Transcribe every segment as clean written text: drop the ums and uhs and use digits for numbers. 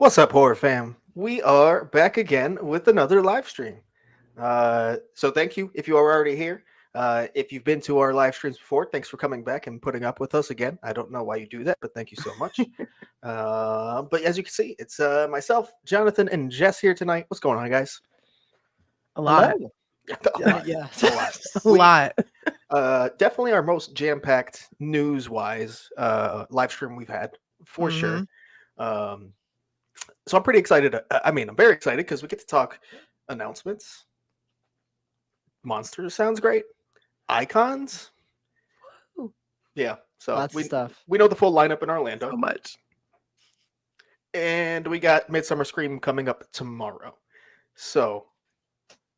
What's up, horror fam? We are back again with another live stream. So thank you if you are already here. If you've been to our live streams before, thanks for coming back and putting up with us again. I don't know why you do that, but thank you so much. But as you can see, it's myself, Jonathan, and Jess here tonight. What's going on, guys? A lot. Yeah, a lot. A lot. Definitely our most jam-packed news-wise live stream we've had, for sure. So I'm pretty excited. I'm very excited because we get to talk announcements. Monsters sounds great. Icons. Yeah. So Lots of stuff. We know the full lineup in Orlando. So much. And we got Midsummer Scream coming up tomorrow. So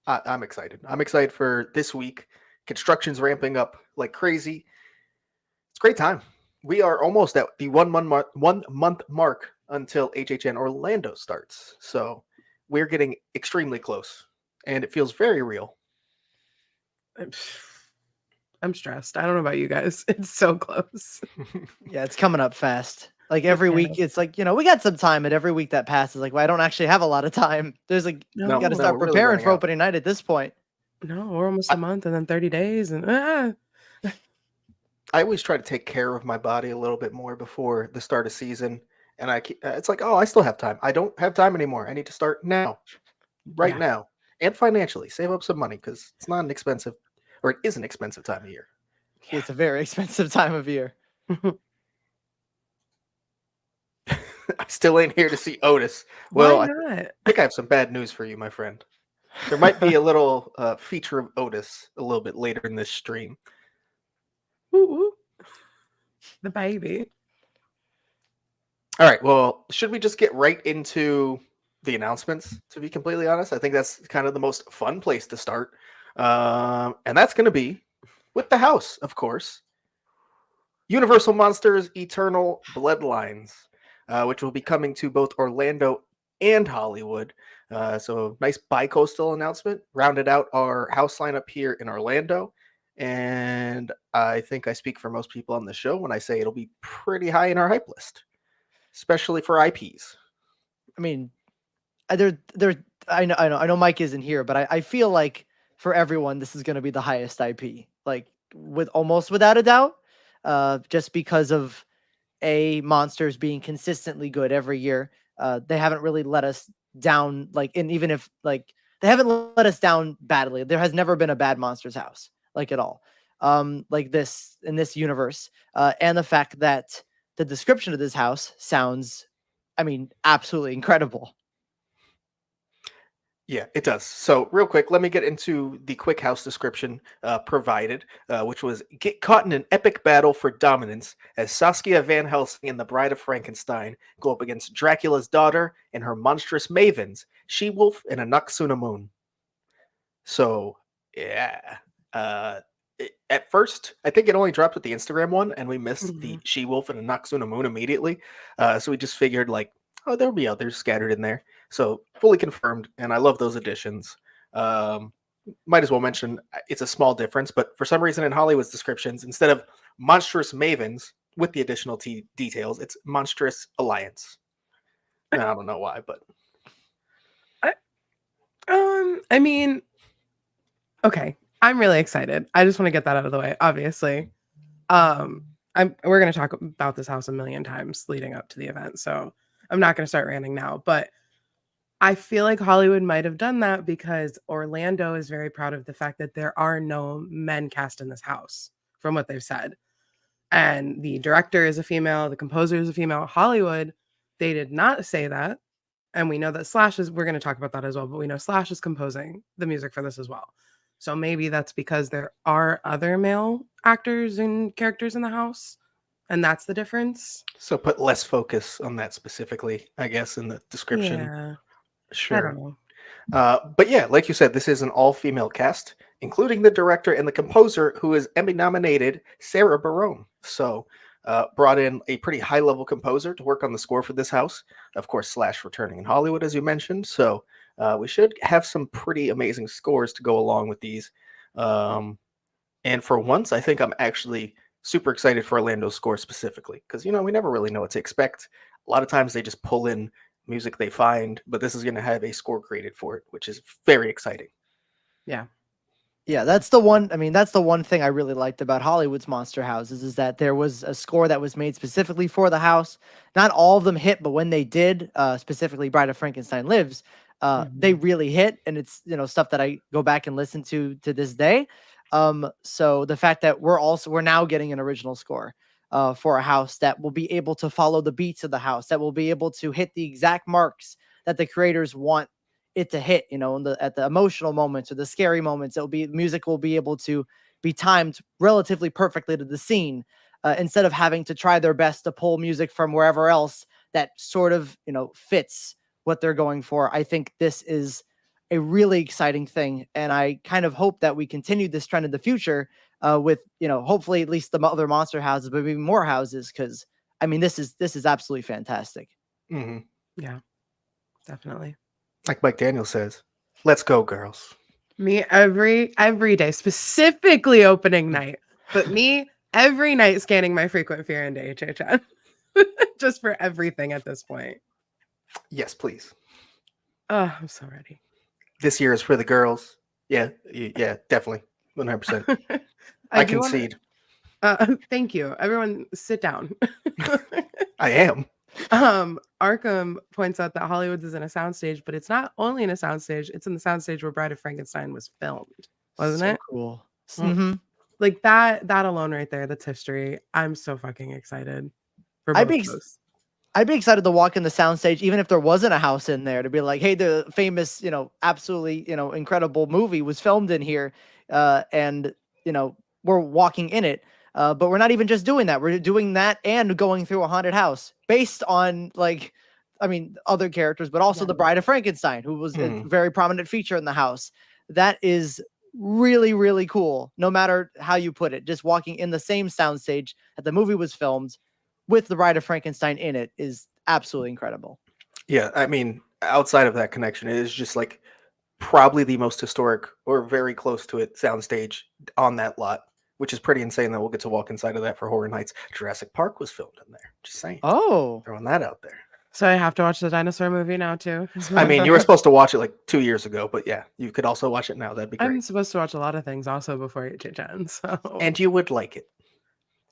I'm excited. I'm excited for this week. Construction's ramping up like crazy. It's a great time. We are almost at the 1 month mark until HHN Orlando starts. So we're getting extremely close and it feels very real. I'm stressed. I don't know about you guys. It's so close. Yeah, it's coming up fast. Like every week, it's like, we got some time, and every week that passes, like, well, I don't actually have a lot of time. There's like, you got to start preparing for opening night at this point. No, we're almost a month and then 30 days. And I always try to take care of my body a little bit more before the start of season. And it's like, oh, I still have time. I don't have time anymore. I need to start now, right now, and financially save up some money because it's not an expensive, or it is an expensive time of year. Yeah. It's a very expensive time of year. I still ain't here to see Otis. Well, I think I have some bad news for you, my friend. There might be a little feature of Otis a little bit later in this stream. Ooh, the baby. All right. Well, should we just get right into the announcements? To be completely honest, I think that's kind of the most fun place to start, and that's going to be with the house, of course. Universal Monsters Eternal Bloodlines, which will be coming to both Orlando and Hollywood. So nice bi-coastal announcement. Rounded out our house lineup here in Orlando. And I think I speak for most people on the show when I say it'll be pretty high in our hype list, especially for IPs. I mean, I know Mike isn't here, but I feel like for everyone, this is going to be the highest IP, like almost without a doubt, just because of monsters being consistently good every year. They haven't really let us down, and even if they haven't let us down badly, there has never been a bad Monsters house, at all. Like this in this universe, and the fact that the description of this house sounds, absolutely incredible. Yeah, it does. So real quick, let me get into the quick house description provided, which was: get caught in an epic battle for dominance as Saskia Van Helsing and the Bride of Frankenstein go up against Dracula's daughter and her monstrous mavens, She-Wolf and a Noxuna-Moon. So, yeah. At first, I think it only dropped with the Instagram one, and we missed the She-Wolf and a Noxuna-Moon immediately. So we just figured, there'll be others scattered in there. So fully confirmed, and I love those additions. Might as well mention it's a small difference, but for some reason in Hollywood's descriptions, instead of monstrous mavens with the additional details, it's monstrous alliance. And I don't know why, but okay, I'm really excited. I just want to get that out of the way. Obviously, we're going to talk about this house a million times leading up to the event, so I'm not going to start ranting now, but I feel like Hollywood might have done that because Orlando is very proud of the fact that there are no men cast in this house, from what they've said. And the director is a female, the composer is a female. Hollywood, they did not say that. And we know that Slash we're going to talk about that as well, but we know Slash is composing the music for this as well. So maybe that's because there are other male actors and characters in the house. And that's the difference. So put less focus on that specifically, I guess, in the description. Yeah. Sure. I don't know. But yeah, like you said, this is an all-female cast, including the director and the composer, who is Emmy-nominated Sarah Barone. So brought in a pretty high-level composer to work on the score for this house. Of course, Slash returning in Hollywood, as you mentioned. So we should have some pretty amazing scores to go along with these. And for once, I think I'm actually super excited for Orlando's score specifically, because, we never really know what to expect. A lot of times they just pull in music they find, but this is going to have a score created for it, which is very exciting. Yeah. Yeah, that's the one. I mean, that's the one thing I really liked about Hollywood's monster houses is that there was a score that was made specifically for the house. Not all of them hit, but when they did, specifically Bride of Frankenstein Lives, they really hit, and it's stuff that I go back and listen to this day. So the fact that we're now getting an original score for a house that will be able to follow the beats of the house, that will be able to hit the exact marks that the creators want it to hit, at the emotional moments or the scary moments. Music will be able to be timed relatively perfectly to the scene, instead of having to try their best to pull music from wherever else that sort of fits what they're going for. I think this is a really exciting thing, and I kind of hope that we continue this trend in the future, with hopefully at least the other monster houses, but maybe more houses, because I mean this is absolutely fantastic. Mm-hmm. Yeah, definitely. Like Mike Daniel says, let's go, girls. Me every day, specifically opening night, but me every night scanning my frequent fear into HHN, just for everything at this point. Yes, please. Oh, I'm so ready. This year is for the girls. Yeah, definitely, 100%. I concede. Thank you, everyone. Sit down. I am. Arkham points out that Hollywood is in a soundstage, but it's not only in a soundstage, it's in the soundstage where Bride of Frankenstein was filmed, wasn't So it? cool. Mm-hmm. Like that alone right there, that's history. I'm so fucking excited for both of those. I'd be excited to walk in the soundstage, even if there wasn't a house in there, to be like, hey, the famous, absolutely, incredible movie was filmed in here. And we're walking in it. But we're not even just doing that. We're doing that and going through a haunted house based on other characters, but also the Bride of Frankenstein, who was a very prominent feature in the house. That is really, really cool. No matter how you put it, just walking in the same soundstage that the movie was filmed with the Bride of Frankenstein in it is absolutely incredible. Yeah, I mean, outside of that connection, it is just like probably the most historic or very close to it soundstage on that lot, which is pretty insane that we'll get to walk inside of that for Horror Nights. Jurassic Park was filmed in there. Just saying. Oh, throwing that out there. So I have to watch the dinosaur movie now too. I mean, you were supposed to watch it like 2 years ago, but yeah, you could also watch it now. That'd be great. I'm supposed to watch a lot of things also before HHN, so and you would like it.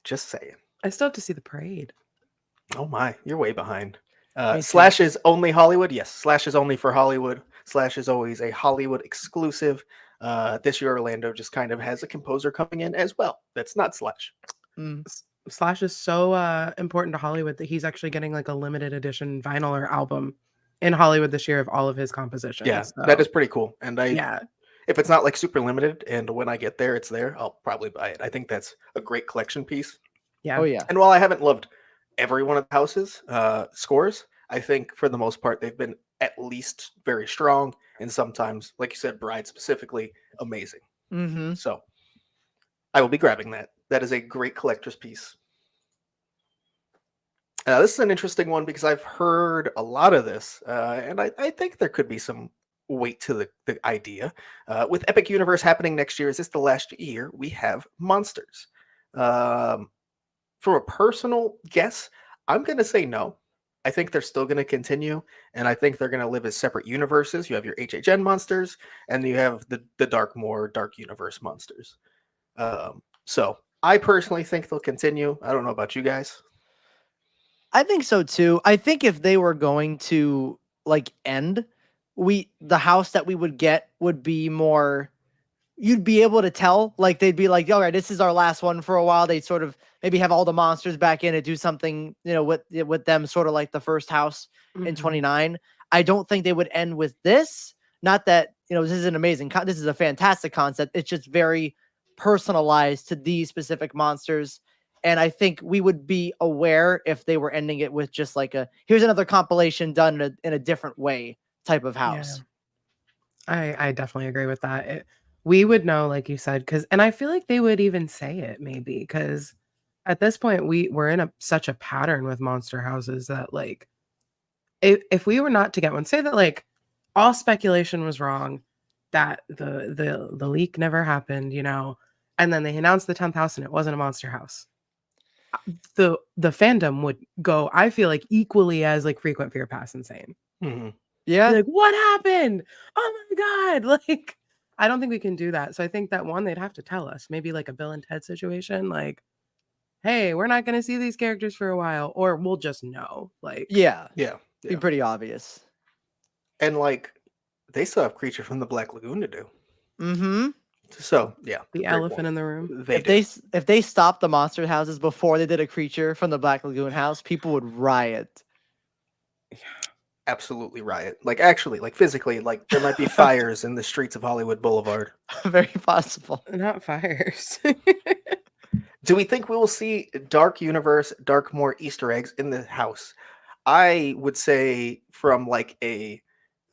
Just saying. I still have to see the parade. Oh my, you're way behind. Slash is only Hollywood. Yes, Slash is only for Hollywood. Slash is always a Hollywood exclusive. This year, Orlando just kind of has a composer coming in as well. That's not Slash. Slash is so important to Hollywood that he's actually getting like a limited edition vinyl or album in Hollywood this year of all of his compositions. Yeah, so. That is pretty cool. And if it's not like super limited and when I get there, it's there, I'll probably buy it. I think that's a great collection piece. Yeah. Oh yeah. And while I haven't loved every one of the houses scores, I think for the most part they've been at least very strong, and sometimes, like you said, Bride specifically, amazing. So I will be grabbing that. That is a great collector's piece. This is an interesting one because I've heard a lot of this, and I think there could be some weight to the idea. With Epic Universe happening next year, is this the last year we have monsters? From a personal guess, I'm going to say no. I think they're still going to continue, and I think they're going to live as separate universes. You have your HHN monsters, and you have the Dark Universe monsters. So I personally think they'll continue. I don't know about you guys. I think so too. I think if they were going to end, the house that we would get would be more. You'd be able to tell, they'd be like, all right, this is our last one for a while. They'd sort of maybe have all the monsters back in and do something, with them, sort of like the first house in 29. I don't think they would end with this. Not that, this is an amazing, this is a fantastic concept. It's just very personalized to these specific monsters. And I think we would be aware if they were ending it with just here's another compilation done in a different way type of house. Yeah. I definitely agree with that. We would know, like you said, and I feel like they would even say it maybe, because at this point we're in such a pattern with monster houses that if we were not to get one, say that all speculation was wrong, that the leak never happened, and then they announced the 10th house and it wasn't a monster house. The fandom would go, I feel like, equally as frequent fear pass insane. Mhm. Yeah. Be like, what happened? Oh my god! Like, I don't think we can do that. So I think that one they'd have to tell us, maybe like a Bill and Ted situation, like, hey, we're not going to see these characters for a while, or we'll just know. Like, Yeah. Yeah. Be Yeah. pretty obvious. And like they still have Creature from the Black Lagoon to do. Mm-hmm. So yeah. the great elephant point. in the room. They If do. if they stopped the monster houses before they did a Creature from the Black Lagoon house, people would riot. Absolutely riot. Like actually, like physically, like there might be fires in the streets of Hollywood Boulevard. Very possible. Not fires. Do we think we will see Dark Universe, Dark more Easter eggs in the house? I would say from like a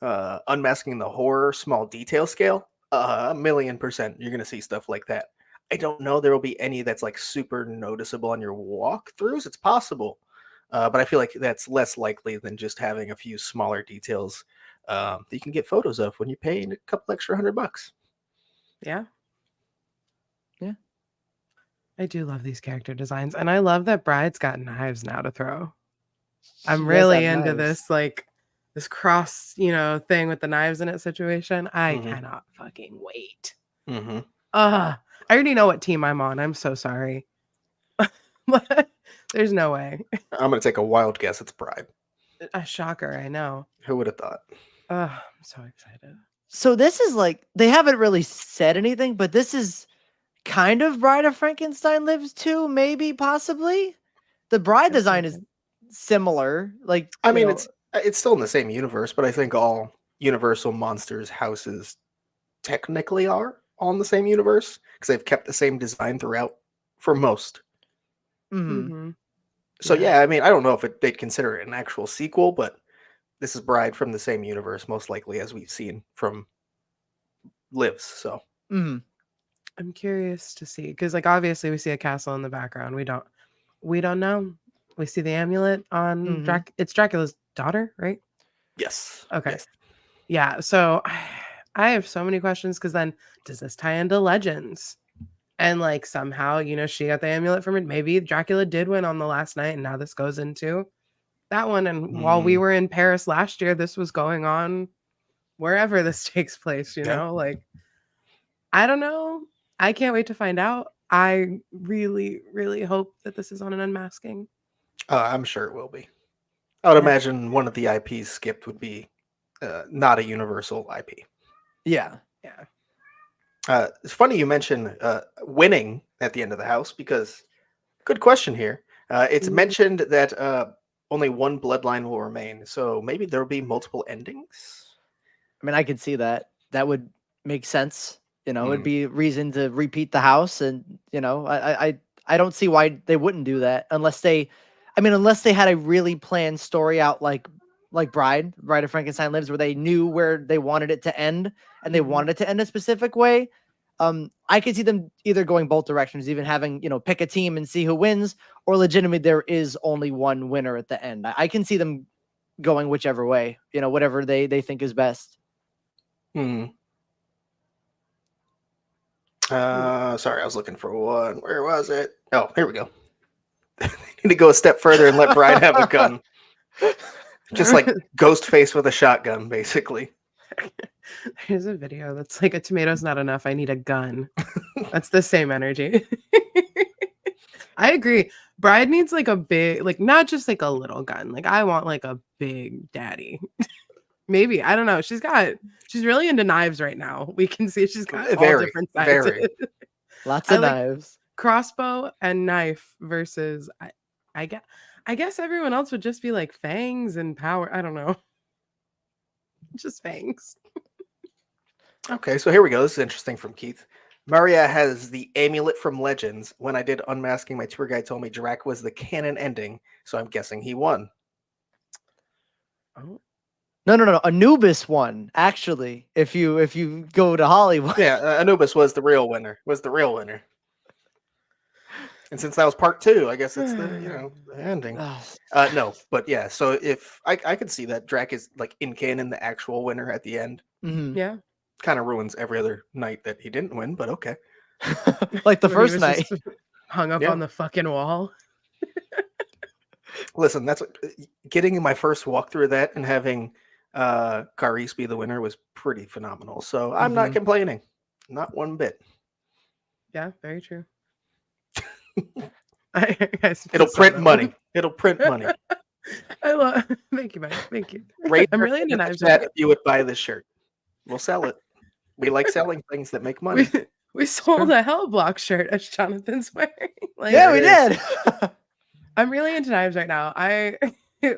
unmasking the horror small detail scale, 1,000,000% you're gonna see stuff like that. I don't know there will be any that's like super noticeable on your walkthroughs. It's possible, but I feel like that's less likely than just having a few smaller details that you can get photos of when you pay a couple extra $100. Yeah. Yeah. I do love these character designs. And I love that Bride's got knives now to throw. I'm She does really have into knives. this, like, this cross, thing with the knives in it situation. I Mhm. cannot fucking wait. Mm-hmm. I already know what team I'm on. I'm so sorry. But there's no way. I'm gonna take a wild guess. It's Bride. A shocker, I know. Who would have thought? I'm so excited. So this is like they haven't really said anything, but this is kind of Bride of Frankenstein Lives 2, maybe, possibly. The bride That's design is okay. similar. Like I you mean, know, it's still in the same universe, but I think all Universal Monsters houses technically are all in the same universe because they've kept the same design throughout for most. mhm. Mhm. So Yeah. yeah, I mean, I don't know if they'd consider it an actual sequel, but this is Bride from the same universe, most likely, as we've seen from Lives. So Mhm. I'm curious to see because, like, obviously we see a castle in the background. We don't know. We see the amulet on Mhm. It's Dracula's daughter, right? yes, Okay. yes. Yeah. So I have so many questions because then does this tie into Legends? And like somehow, she got the amulet from it. Maybe Dracula did win on the last night, and now this goes into that one. And while we Mm, were in Paris last year, this was going on wherever this takes place, yeah. like I don't know. I can't wait to find out. I really, really hope that this is on an unmasking. I'm sure it will be. I would Yeah. imagine one of the IPs skipped would be not a Universal IP. Yeah. Yeah. It's funny you mention winning at the end of the house because good question here. It's Mhm. mentioned that only one bloodline will remain, so maybe there will be multiple endings. I mean, I could see that. That would make sense. It'd Mm. be reason to repeat the house, and I don't see why they wouldn't do that unless they had a really planned story out like Bride of Frankenstein Lives, where they knew where they wanted it to end and they Mhm. wanted it to end a specific way. I could see them either going both directions, even having pick a team and see who wins, or legitimately there is only one winner at the end. I can see them going whichever way, whatever they think is best. Mm. Sorry, I was looking for one. Where was it? Oh, here we go. Need to go a step further and let Bride have a gun. Just like Ghostface with a shotgun, basically. There's a video that's like a tomato's not enough. I need a gun. That's the same energy. I agree. Bride needs like a big, like not just like a little gun. Like I want like a big daddy. Maybe. I don't know. She's really into knives right now. We can see she's got all Very, different sides. very. Lots I of like knives. crossbow and knife versus I guess everyone else would just be like fangs and power. I don't know. Just fangs. Okay, so here we go. This is interesting from Keith. Maria has the amulet from Legends. When I did unmasking, my tour guide told me Drac was the canon ending, so I'm guessing he won. Oh. No. Anubis won, actually. If you go to Hollywood. Yeah, Anubis was the real winner. And since that was part 2, I guess it's the ending. No, but yeah. So if I could see that Drac is like in canon the actual winner at the end. Mhm. Yeah. Kind of ruins every other night that he didn't win, but okay. Like the When he first was night. just hung up Yeah. on the fucking wall. Listen, that's getting in my first walkthrough of that and having Caris be the winner was pretty phenomenal. So I'm not Mhm. complaining, not one bit. Yeah, very true. It'll print money. It'll print money. I love. Thank you, man. Thank you. Raise I'm your really hand into in the knives chat right if you would buy this shirt. We'll sell it. We like selling things that make now. money. We sold a Hellblock shirt as Jonathan's wearing. Like, Yeah, we There it did. I'm really into knives right now.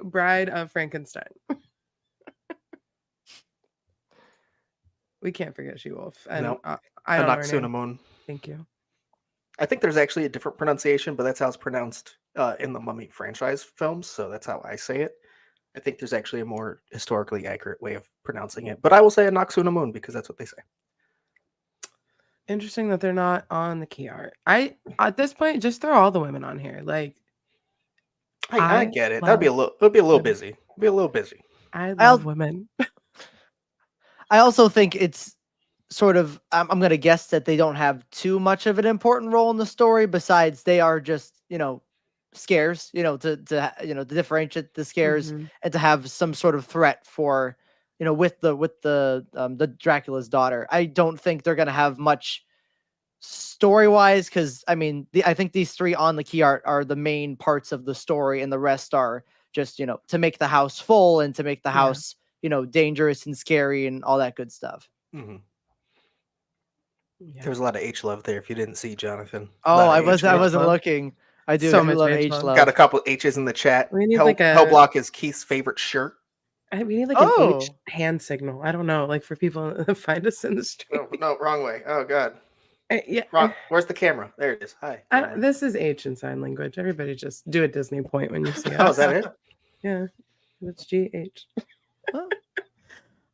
Bride of Frankenstein. We can't forget She-Wolf. And No, I don't know her name. Anaxunamun. Thank you. I think there's actually a different pronunciation, but that's how it's pronounced in the Mummy franchise films. So that's how I say it. I think there's actually a more historically accurate way of pronouncing it, but I will say Anaxunamun because that's what they say. Interesting that they're not on the key art. At this point, just throw all the women on here. Like, I get it. love It'll be a little women. busy. Be a little busy. I love women. I also think it's sort of I'm gonna guess that they don't have too much of an important role in the story. Besides, they are just scares. To differentiate the scares Mhm. and to have some sort of threat for with the Dracula's daughter. I don't think they're gonna have much story wise because I think these three on the key art are the main parts of the story, and the rest are just to make the house full and to make the Yeah. house dangerous and scary and all that good stuff. Mm-hmm. Yeah. There was a lot of H love there. If you didn't see, Jonathan. Oh, Lot of I H love. wasn't love. looking. I do So much love H H love. love. Got a couple H's in the chat. We need like a Hellblock is Keith's favorite shirt. we need like an H Oh. hand signal. I don't know, like for people to find us in the street. No, wrong way. Oh God. Yeah. Wrong. Where's the camera? There it is. Hi. camera. This is H in sign language. Everybody just do a Disney point when you see us. Oh, is that it? Yeah. It's GH. Huh?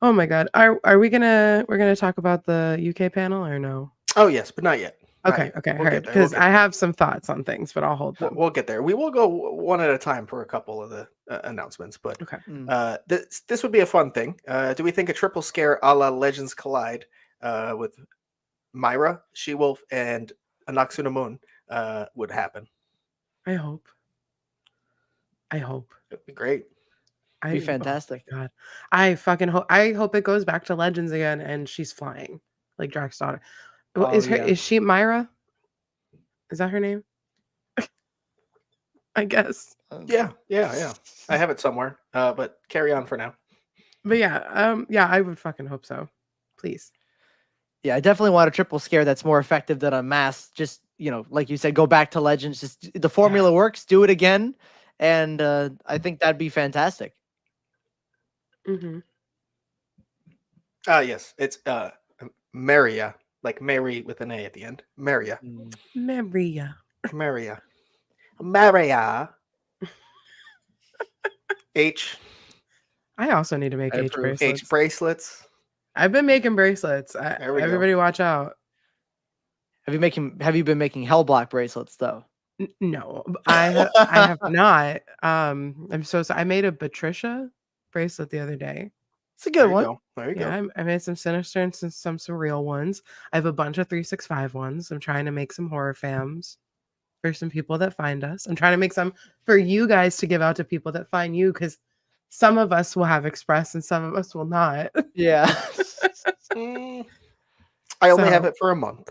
Oh my god. Are we gonna talk about the UK panel or no? Oh yes, but not yet. Not Okay, yet. okay, We'll get heard. there, Because we'll get I there. have some thoughts on things, but I'll hold them. We'll get there. We will go one at a time for a couple of the announcements, but Okay. this would be a fun thing. Do we think a triple scare a la Legends Collide with Myra, She-Wolf, and Anaxunamun would happen? I hope. It'd be great. Be fantastic. Oh God. I fucking hope I hope it goes back to Legends again and she's flying like Drax's daughter. Oh, Is yeah. she Myra? Is that her name? I guess. Yeah. I have it somewhere, but carry on for now. But yeah, I would fucking hope so. Please. Yeah, I definitely want a triple scare that's more effective than a mass. Just like you said, go back to Legends. Just the formula works. Do it again, and I think that'd be fantastic. Mm-hmm. Yes, it's Maria, like Mary with an A at the end. Maria. Maria. H. I also need to make I H approve. bracelets. H bracelets. I've been making bracelets. There we go. Everybody watch out. Have you been making Hellblock bracelets though? No, I have not. I'm so sorry. I made a Patricia bracelet the other day. It's a good one. There you go. Yeah, I made some Sinister and some surreal ones. I have a bunch of 365 ones. I'm trying to make some horror fams for some people that find us. I'm trying to make some for you guys to give out to people that find you, because some of us will have Express and some of us will not. Yeah. I only have So- it for a month,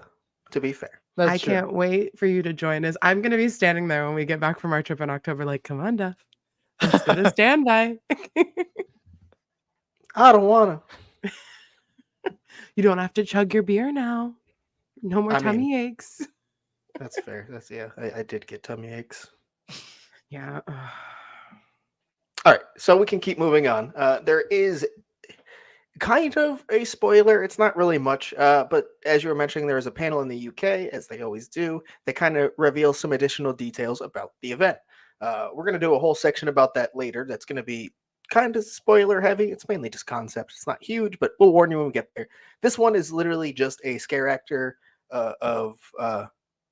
to be fair. That's I true. can't wait for you to join us. I'm going to be standing there when we get back from our trip in October. Like, come on, Duff. Let's go to standby. I don't want to. You don't have to chug your beer now. No more I tummy mean- aches. That's fair. I did get tummy aches. Yeah. All right, so we can keep moving on. There is kind of a spoiler. It's not really much, but as you were mentioning, there is a panel in the UK, as they always do. They kind of reveal some additional details about the event. We're going to do a whole section about that later. That's going to be kind of spoiler heavy. It's mainly just concepts. It's not huge, but we'll warn you when we get there. This one is literally just a scare actor of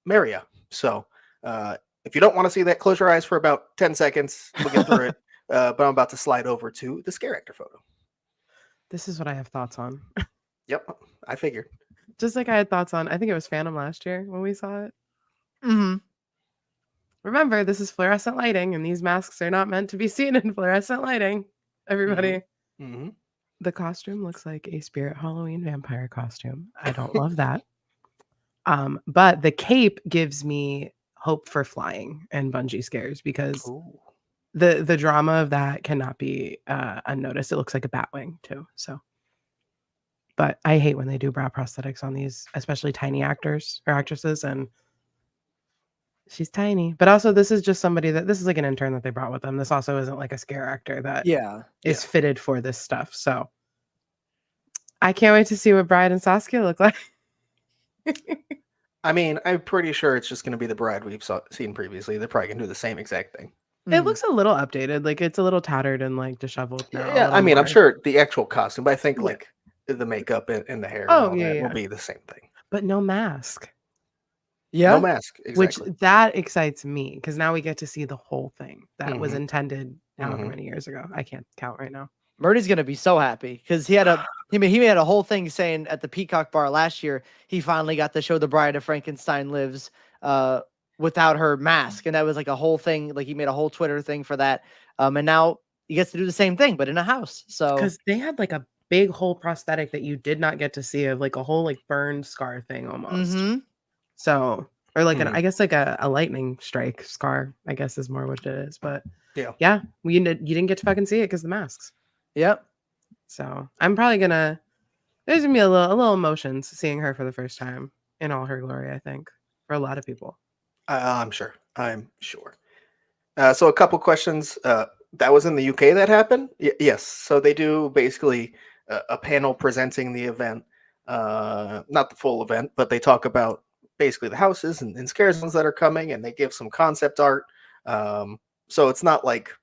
Maria. So if you don't want to see that, close your eyes for about 10 seconds. We'll get through it. But I'm about to slide over to the scare actor photo. This is what I have thoughts on. Yep, I figured. Just like I had thoughts on, I think it was Phantom last year when we saw it. Mm-hmm. Remember, this is fluorescent lighting, and these masks are not meant to be seen in fluorescent lighting. Everybody. Mm-hmm. The costume looks like a spirit Halloween vampire costume. I don't love that. But the cape gives me hope for flying and bungee scares because Ooh. the drama of that cannot be unnoticed. It looks like a bat wing too. So, but I hate when they do brow prosthetics on these, especially tiny actors or actresses, and she's tiny. But also, this is just somebody this is like an intern that they brought with them. This also isn't like a scare actor that Yeah. is fitted for this stuff. So, I can't wait to see what Bride and Saskia look like. I mean, I'm pretty sure it's just going to be the bride we've seen previously. They're probably going to do the same exact thing. It looks a little updated. Like it's a little tattered and like disheveled now. Yeah, I mean, I'm more. sure the actual costume, but I think Yeah. like the makeup and the hair Oh, and all yeah, that yeah. will be the same thing. But no mask. Yeah. No mask, exactly. Which that excites me because now we get to see the whole thing that was Mhm. intended however Mhm. many years ago. I can't count right now. Murdy's gonna be so happy because he had a whole thing saying at the Peacock Bar last year he finally got to show the Bride of Frankenstein lives without her mask, and that was like a whole thing. Like he made a whole Twitter thing for that, and now he gets to do the same thing but in a house. So Because they had like a big whole prosthetic that you did not get to see of like a whole like burned scar thing almost. Mhm. So or like Mhm. I guess like a lightning strike scar, I guess is more what it is. But Yeah. you didn't get to fucking see it because the masks. Yep. So I'm probably gonna. There's gonna be a little emotions seeing her for the first time in all her glory. I think for a lot of people. I'm sure. I'm sure. So a couple questions. That was in the UK that happened? Yes. So they do basically a panel presenting the event. Not the full event, but they talk about basically the houses and scare zones that are coming, and they give some concept art. So it's not like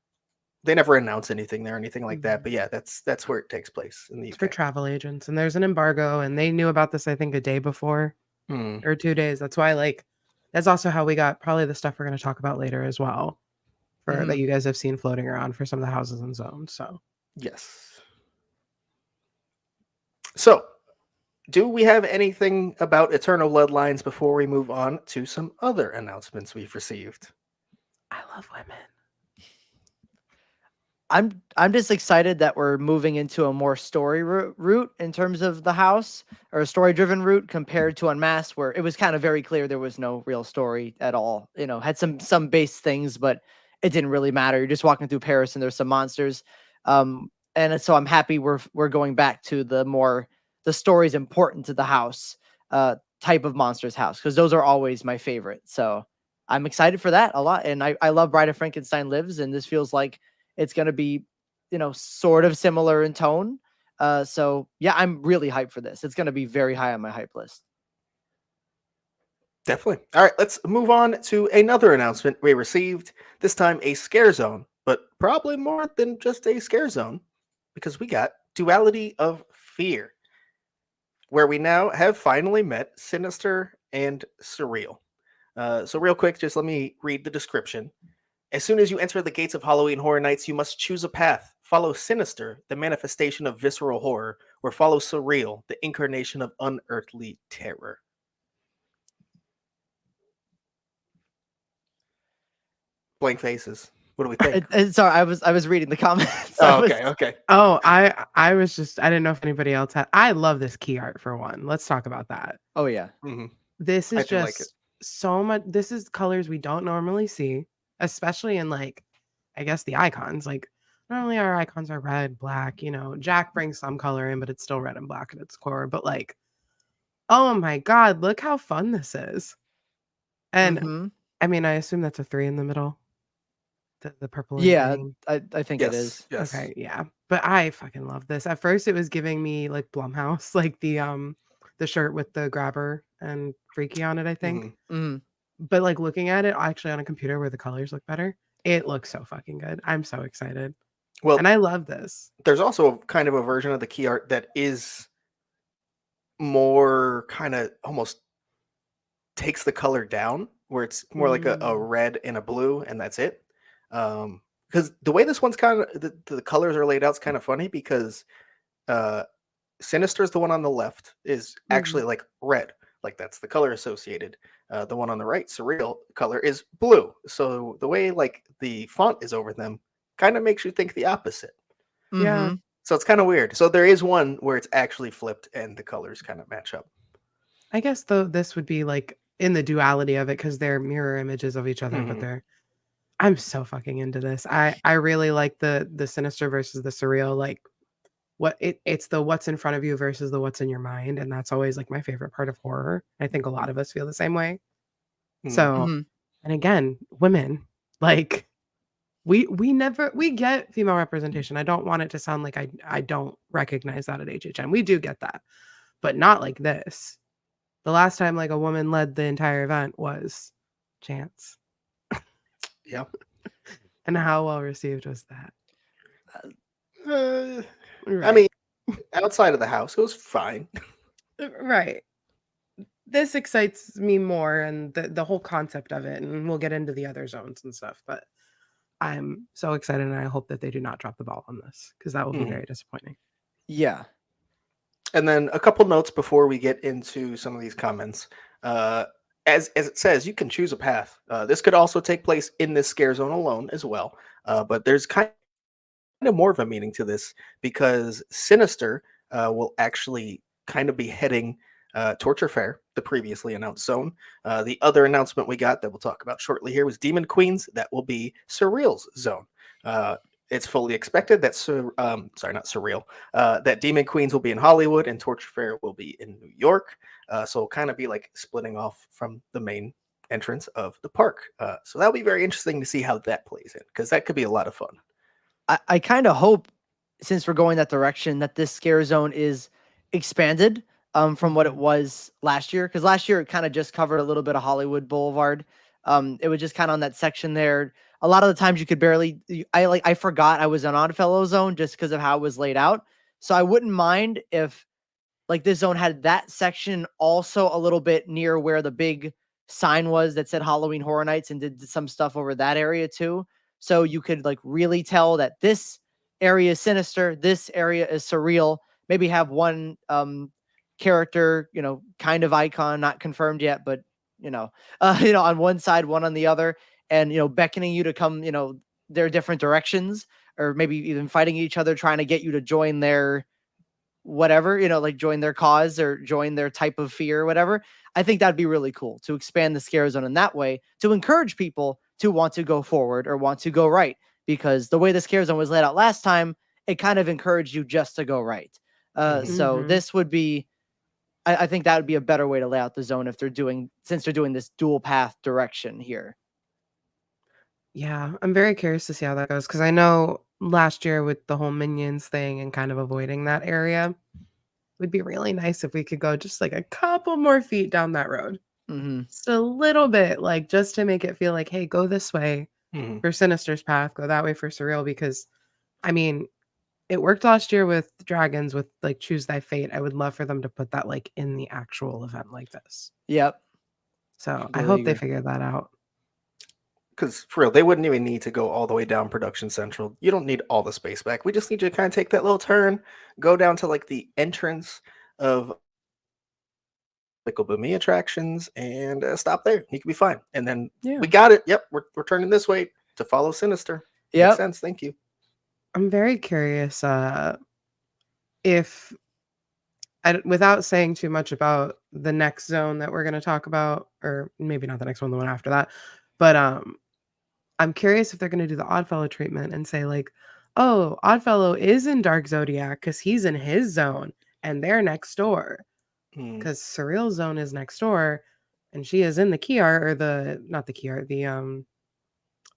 they never announce anything there or anything like that. But yeah, that's where it takes place in the It's for UK. travel agents, and there's an embargo, and they knew about this I think a day before or 2 days. That's why that's also how we got probably the stuff we're going to talk about later as well, for that you guys have seen floating around for some of the houses and zones. So Yes. So, do we have anything about Eternal Bloodlines before we move on to some other announcements we've received? I love women. I'm just excited that we're moving into a more story route in terms of the house, or a story driven route compared to Unmasked, where it was kind of very clear there was no real story at all. You know, had some base things, but it didn't really matter. You're just walking through Paris and there's some monsters. And so I'm happy we're going back to the stories important to the house type of monsters house, because those are always my favorite. So I'm excited for that a lot. And I love Bride of Frankenstein Lives, and this feels like it's going to be, sort of similar in tone. So yeah, I'm really hyped for this. It's going to be very high on my hype list. Definitely. All right, let's move on to another announcement we received. This time a scare zone, but probably more than just a scare zone, because we got Duality of Fear, where we now have finally met Sinister and Surreal. So real quick, just let me read the description. As soon as you enter the gates of Halloween Horror Nights, you must choose a path. Follow Sinister, the manifestation of visceral horror, or follow Surreal, the incarnation of unearthly terror. Blank faces. What do we think? Sorry, I was reading the comments. Oh, okay. Oh, I was just I didn't know if anybody else had. I love this key art for one. Let's talk about that. Oh yeah. Mm-hmm. This I is do like it. just so much. This is colors we don't normally see, especially in like, I guess the icons. Like normally our icons are red, black. Jack brings some color in, but it's still red and black at its core. But like, oh my god, look how fun this is. And I mean, I assume that's a 3 in the middle. The purple and Yeah, green. I think it is. Yes. Okay, yeah. But I fucking love this. At first it was giving me like Blumhouse, like the shirt with the grabber and freaky on it, I think. But like looking at it actually on a computer where the colors look better, it looks so fucking good. I'm so excited. Well, and I love this. There's also kind of a version of the key art that is more kind of almost takes the color down, where it's more like a red and a blue, and that's it. Because the way this one's kind of the colors are laid out is kind of funny, because Sinister is the one on the left is actually like red, like that's the color associated. The one on the right, Surreal, color is blue. So the way like the font is over them kind of makes you think the opposite. Yeah. So it's kind of weird. So there is one where it's actually flipped and the colors kind of match up. I guess though this would be like in the duality of it because they're mirror images of each other, but Mhm. they're. I'm so fucking into this. I really like the sinister versus the surreal. Like it's the what's in front of you versus the what's in your mind, and that's always like my favorite part of horror. I think a lot of us feel the same way. Mhm. So, Mhm. and again, women like we get female representation. I don't want it to sound like I don't recognize that at HHN. We do get that, but not like this. The last time like a woman led the entire event was Chance. Yeah. And how well received was that? I Right. mean, outside of the house, it was fine. Right. This excites me more and the whole concept of it, and we'll get into the other zones and stuff, but I'm so excited and I hope that they do not drop the ball on this because that will be Mhm. very disappointing. Yeah. And then a couple notes before we get into some of these comments. As it says, you can choose a path. This could also take place in this scare zone alone as well. But there's kind of more of a meaning to this because Sinister will actually kind of be heading Torture Fair, the previously announced zone. The other announcement we got that we'll talk about shortly here was Demon Queens. That will be Surreal's zone. It's fully expected that not Surreal, that Demon Queens will be in Hollywood and Torture Fair will be in New York. So it'll kind of be like splitting off from the main entrance of the park. So that'll be very interesting to see how that plays in because that could be a lot of fun. I kind of hope, since we're going that direction, that this scare zone is expanded from what it Mhm. was last year. Because last year it kind of just covered a little bit of Hollywood Boulevard. It was just kind of on that section there. A lot of the times you could barely. I forgot I was in Oddfellow zone just because of how it was laid out. So I wouldn't mind if like this zone had that section also a little bit near where the big sign was that said Halloween Horror Nights and did some stuff over that area too. So you could like really tell that this area is sinister, this area is surreal. Maybe have one character, kind of icon, not confirmed yet, but on one side, one on the other, and beckoning you to come, their different directions, or maybe even fighting each other, trying to get you to join their whatever, like join their cause or join their type of fear or whatever. I think that'd be really cool to expand the scare zone in that way to encourage people to want to go forward or want to go right. Because the way the scare zone was laid out last time, it kind of encouraged you just to go right. Mhm. So Mhm. this would be, I think that would be a better way to lay out the zone if since they're doing this dual path direction here. Yeah, I'm very curious to see how that goes because I know last year with the whole Minions thing and kind of avoiding that area, it would be really nice if we could go just like a couple more feet down that road. Mm-hmm. Just a little bit, like just to make it feel like, hey, go this way Mhm. for Sinister's path, go that way for Surreal. Because I mean, it worked last year with Dragons with like Choose Thy Fate. I would love for them to put that like in the actual event like this. Yep. So I Completely hope they agree. figure that out. Because for real, they wouldn't even need to go all the way down Production Central. You don't need all the space back. We just need you to kind of take that little turn, go down to like the entrance of Boomy attractions, and stop there. You can be fine. And then Yeah. we got it. Yep, we're turning this way to follow Sinister. Makes Yep. sense. Thank you. I'm very curious if without saying too much about the next zone that we're going to talk about, or maybe not the next one, the one after that, but I'm curious if they're going to do the Oddfellow treatment and say like, oh, Oddfellow is in Dark Zodiac because he's in his zone and they're next door Hmm. because Surreal Zone is next door and she is in the key art or not the key art, the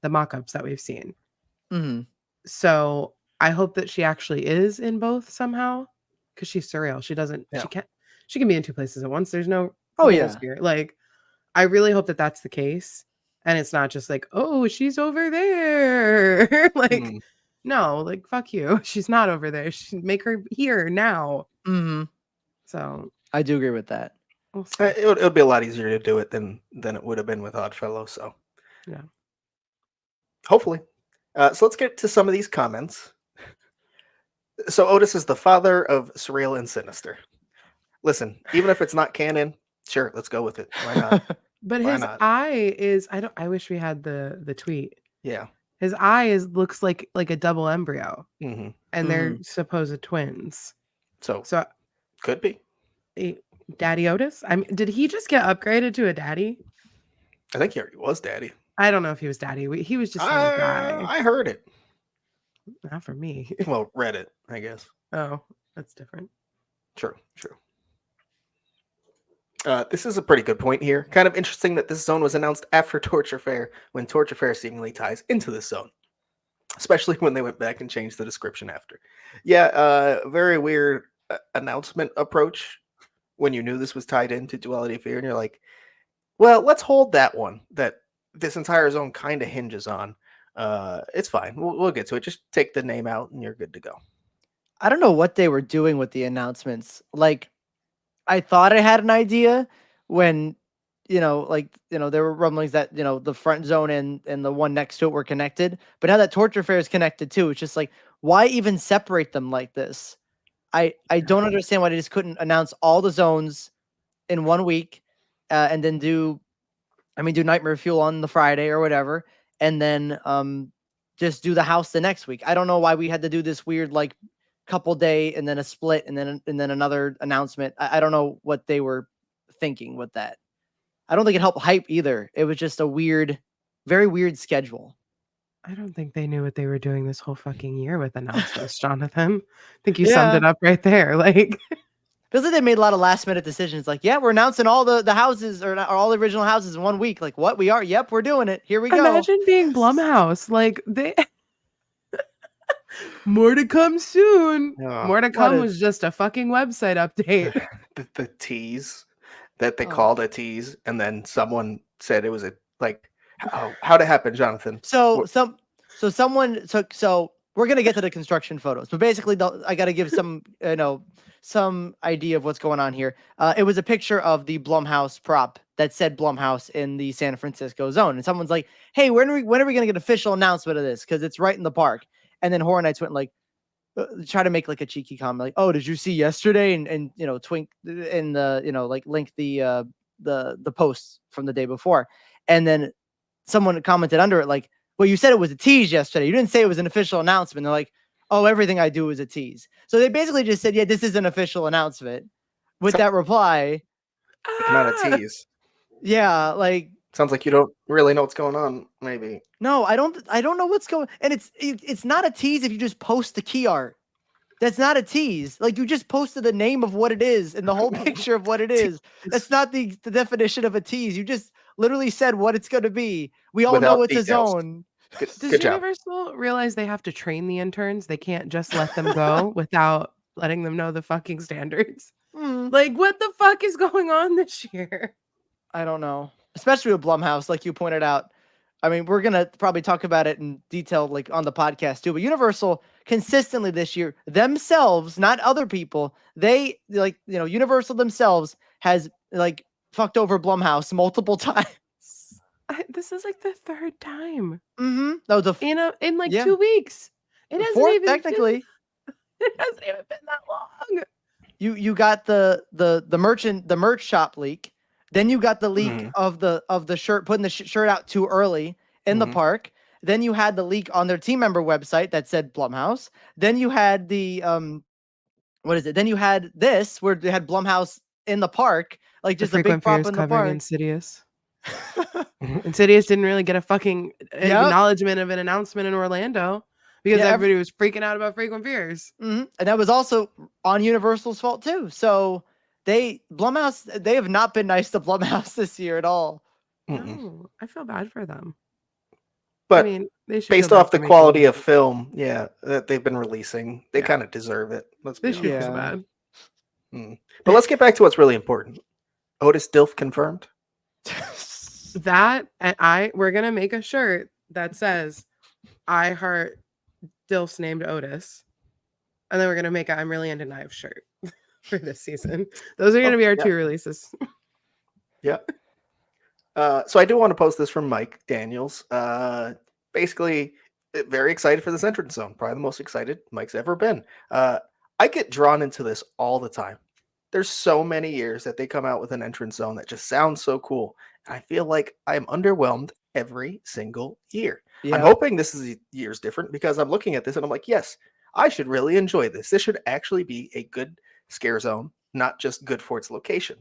mock-ups that we've seen. Mm-hmm. So I hope that she actually is in both somehow because she's surreal. She doesn't, Yeah. she can be in two places at once. There's no Oh, holes yeah. here. Like, I really hope that that's the case. And it's not just like, oh, she's over there. Like, Mhm. no, like, fuck you. She's not over there. Make her here now. Mm-hmm. So I do agree with that. we'll see. It would be a lot easier to do it than it would have been with Oddfellow. So Yeah. hopefully. So let's get to some of these comments. So Otis is the father of Surreal and Sinister. Listen, even if it's not canon, sure, let's go with it. Why not? But Why his not? eye is, I wish we had the tweet. Yeah. His eye looks like a double embryo, Mm-hmm. and they're supposed twins. So So could be. Daddy Otis? I mean, did he just get upgraded to a daddy? I think he already was daddy. I don't know if he was daddy. He was just some guy. I heard it. Not for me. Well, read it, I guess. Oh, that's different. True. This is a pretty good point here. Kind of interesting that this zone was announced after Torture Fair, when Torture Fair seemingly ties into this zone, especially when they went back and changed the description after. Yeah, very weird announcement approach when you knew this was tied into Duality Fear, and you're like, well, let's hold that one that this entire zone kind of hinges on. It's fine. We'll get to it. Just take the name out and you're good to go. I don't know what they were doing with the announcements. Like, I thought I had an idea when, there were rumblings that, the front zone and the one next to it were connected. But now that Torture Fair is connected too, it's just like, why even separate them like this? I don't understand why they just couldn't announce all the zones in 1 week and then do Nightmare Fuel on the Friday or whatever. And then just do the house the next week. I don't know why we had to do this weird, like, couple day and then a split and then another announcement. I don't know what they were thinking with that. I don't think it helped hype either. It was just a very weird schedule. I don't think they knew what they were doing this whole fucking year with announcements, Jonathan. I think you summed it up right there. Like, feels like they made a lot of last minute decisions. Like, yeah, we're announcing all the houses or all the original houses in 1 week. Like, what? We are? Yep, we're doing it. Here we go. Imagine being Blumhouse. Like, they more to come soon. More to come was just a fucking website update. the tease that they called a tease, and then someone said it was a like. How'd it happen, Jonathan? So we're gonna get to the construction photos, but basically, I got to give some idea of what's going on here. It was a picture of the Blumhouse prop that said Blumhouse in the San Francisco zone, and someone's like, "Hey, when are we gonna get official announcement of this? Because it's right in the park." And then Horror Nights went like, try to make like a cheeky comment, like, "Oh, did you see yesterday?" And twink in the like link the posts from the day before, and then someone commented under it like, "Well, you said it was a tease yesterday. You didn't say it was an official announcement." They're like, "Oh, everything I do is a tease." So they basically just said, "Yeah, this is an official announcement." With that reply, not a tease. Yeah, like, sounds like you don't really know what's going on. Maybe. No, I don't know what's going. And it's not a tease if you just post the key art. That's not a tease. Like, you just posted the name of what it is and the whole picture of what it is. That's not the definition of a tease. You just literally said what it's going to be. We all know it's details. a zone. Does Universal realize they have to train the interns? They can't just let them go without letting them know the fucking standards. Like, what the fuck is going on this year? I don't know. Especially with Blumhouse, like you pointed out. I mean, we're going to probably talk about it in detail, like on the podcast too, but Universal consistently this year themselves, not other people, they like, Universal themselves has like fucked over Blumhouse multiple times. This is like the third time. No, in like 2 weeks. It hasn't fourth, even technically. It hasn't even been that long. You got the merch shop leak. Then you got the leak of the shirt, putting the shirt out too early in the park. Then you had the leak on their team member website that said Blumhouse. Then you had the what is it? Then you had this where they had Blumhouse in the park, like just a big prop in the park. Insidious. Insidious didn't really get a fucking acknowledgement of an announcement in Orlando because everybody was freaking out about Frequent Fears. And that was also on Universal's fault too. So Blumhouse, they have not been nice to Blumhouse this year at all. No, I feel bad for them. But I mean, based off the quality of film, that they've been releasing, they kind of deserve it. Let's be honest. This bad. But let's get back to what's really important. Otis Dilf confirmed. That and we're gonna make a shirt that says "I heart Dilfs named Otis," and then we're gonna make a "I'm really into knives" shirt for this season. Those are gonna be our 2 releases. Yeah. So I do want to post this from Mike Daniels. Basically, very excited for this entrance zone. Probably the most excited Mike's ever been. I get drawn into this all the time. There's so many years that they come out with an entrance zone that just sounds so cool. And I feel like I'm underwhelmed every single year. Yeah. I'm hoping this year's different because I'm looking at this and I'm like, yes, I should really enjoy this. This should actually be a good scare zone, not just good for its location.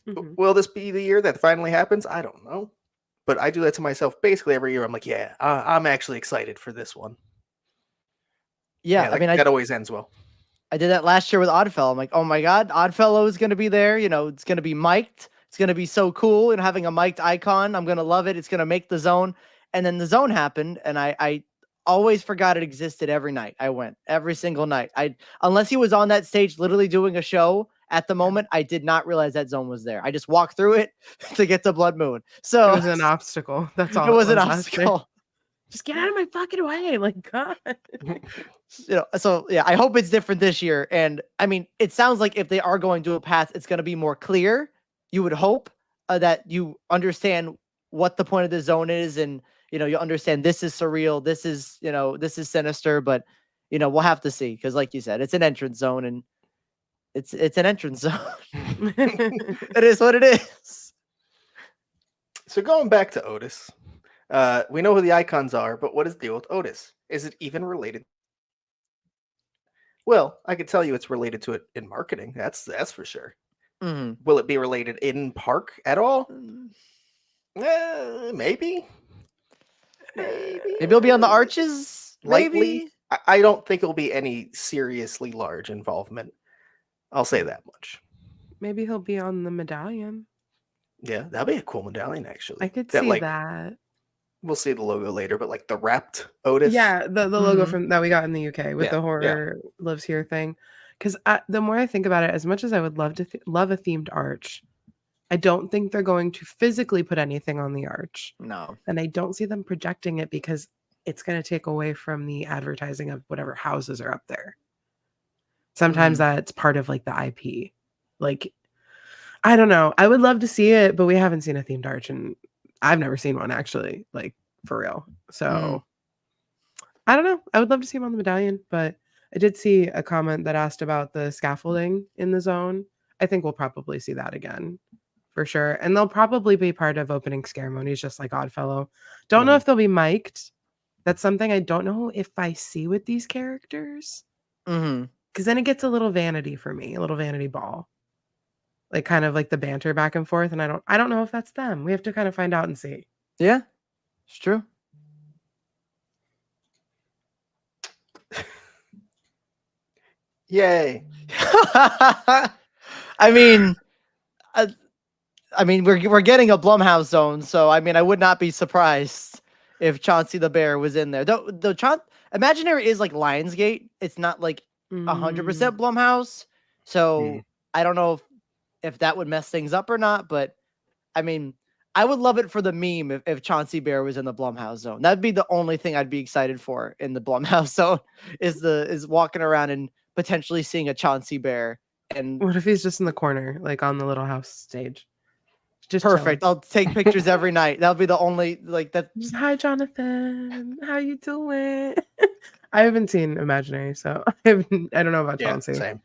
Mhm. Will this be the year that finally happens? I don't know. But I do that to myself basically every year. I'm like, yeah, I'm actually excited for this one. Yeah, I mean, that always ends well. I did that last year with Oddfellow. I'm like, oh my god, Oddfellow is going to be there. You know, it's going to be mic'd. It's going to be so cool. And having a mic'd icon, I'm going to love it. It's going to make the zone. And then the zone happened, and I always forgot it existed every night. I went every single night. Unless he was on that stage literally doing a show at the moment, I did not realize that zone was there. I just walked through it to get to Blood Moon. So It was an obstacle. That's all. it was an last year. obstacle. Just get out of my fucking way. Like, God. You know, so yeah, I hope it's different this year. And I mean, it sounds like if they are going to a path, it's going to be more clear. You would hope that you understand what the point of the zone is, and you know, you understand this is surreal, this is, you know, this is sinister. But you know, we'll have to see, because like you said, it's an entrance zone, and it's an entrance zone. It is what it is. So going back to Otis, we know who the icons are, but what is the deal with Otis? Is it even related? Well, I could tell you it's related to it in marketing. That's for sure. Mm-hmm. Will it be related in park at all? Maybe. Maybe it'll be on the arches. Lightly. Maybe. I don't think it'll be any seriously large involvement. I'll say that much. Maybe he'll be on the medallion. Yeah, that'd be a cool medallion, actually. I could see that. We'll see the logo later, but like the wrapped Otis. Yeah, the logo from that we got in the UK with the horror lives here thing. Because the more I think about it, as much as I would love to love a themed arch, I don't think they're going to physically put anything on the arch. No. And I don't see them projecting it because it's going to take away from the advertising of whatever houses are up there. Sometimes that's part of like the IP. Like, I don't know. I would love to see it, but we haven't seen a themed arch, and I've never seen one actually, like for real. So I don't know. I would love to see him on the medallion, but I did see a comment that asked about the scaffolding in the zone. I think we'll probably see that again for sure. And they'll probably be part of opening ceremonies, just like Oddfellow. Don't know if they'll be mic'd. That's something I don't know if I see with these characters. Because then it gets a little vanity for me, a little vanity ball. Like kind of like the banter back and forth. And I don't know if that's them. We have to kind of find out and see. Yeah, it's true. Yay. I mean, we're getting a Blumhouse zone, so I mean, I would not be surprised if Chony the Bear was in there. Though Imaginary is like Lionsgate. It's not like 100% Blumhouse. So I don't know if that would mess things up or not, but I mean, I would love it for the meme if Chony Bear was in the Blumhouse zone. That'd be the only thing I'd be excited for in the Blumhouse zone is walking around and potentially seeing a Chony Bear. And what if he's just in the corner, like on the little house stage? Just perfect. chilling. I'll take pictures every night. That'll be the only like that. Just, hi, Jonathan. How you doing? I haven't seen Imaginary, so I don't know about Chony. Same.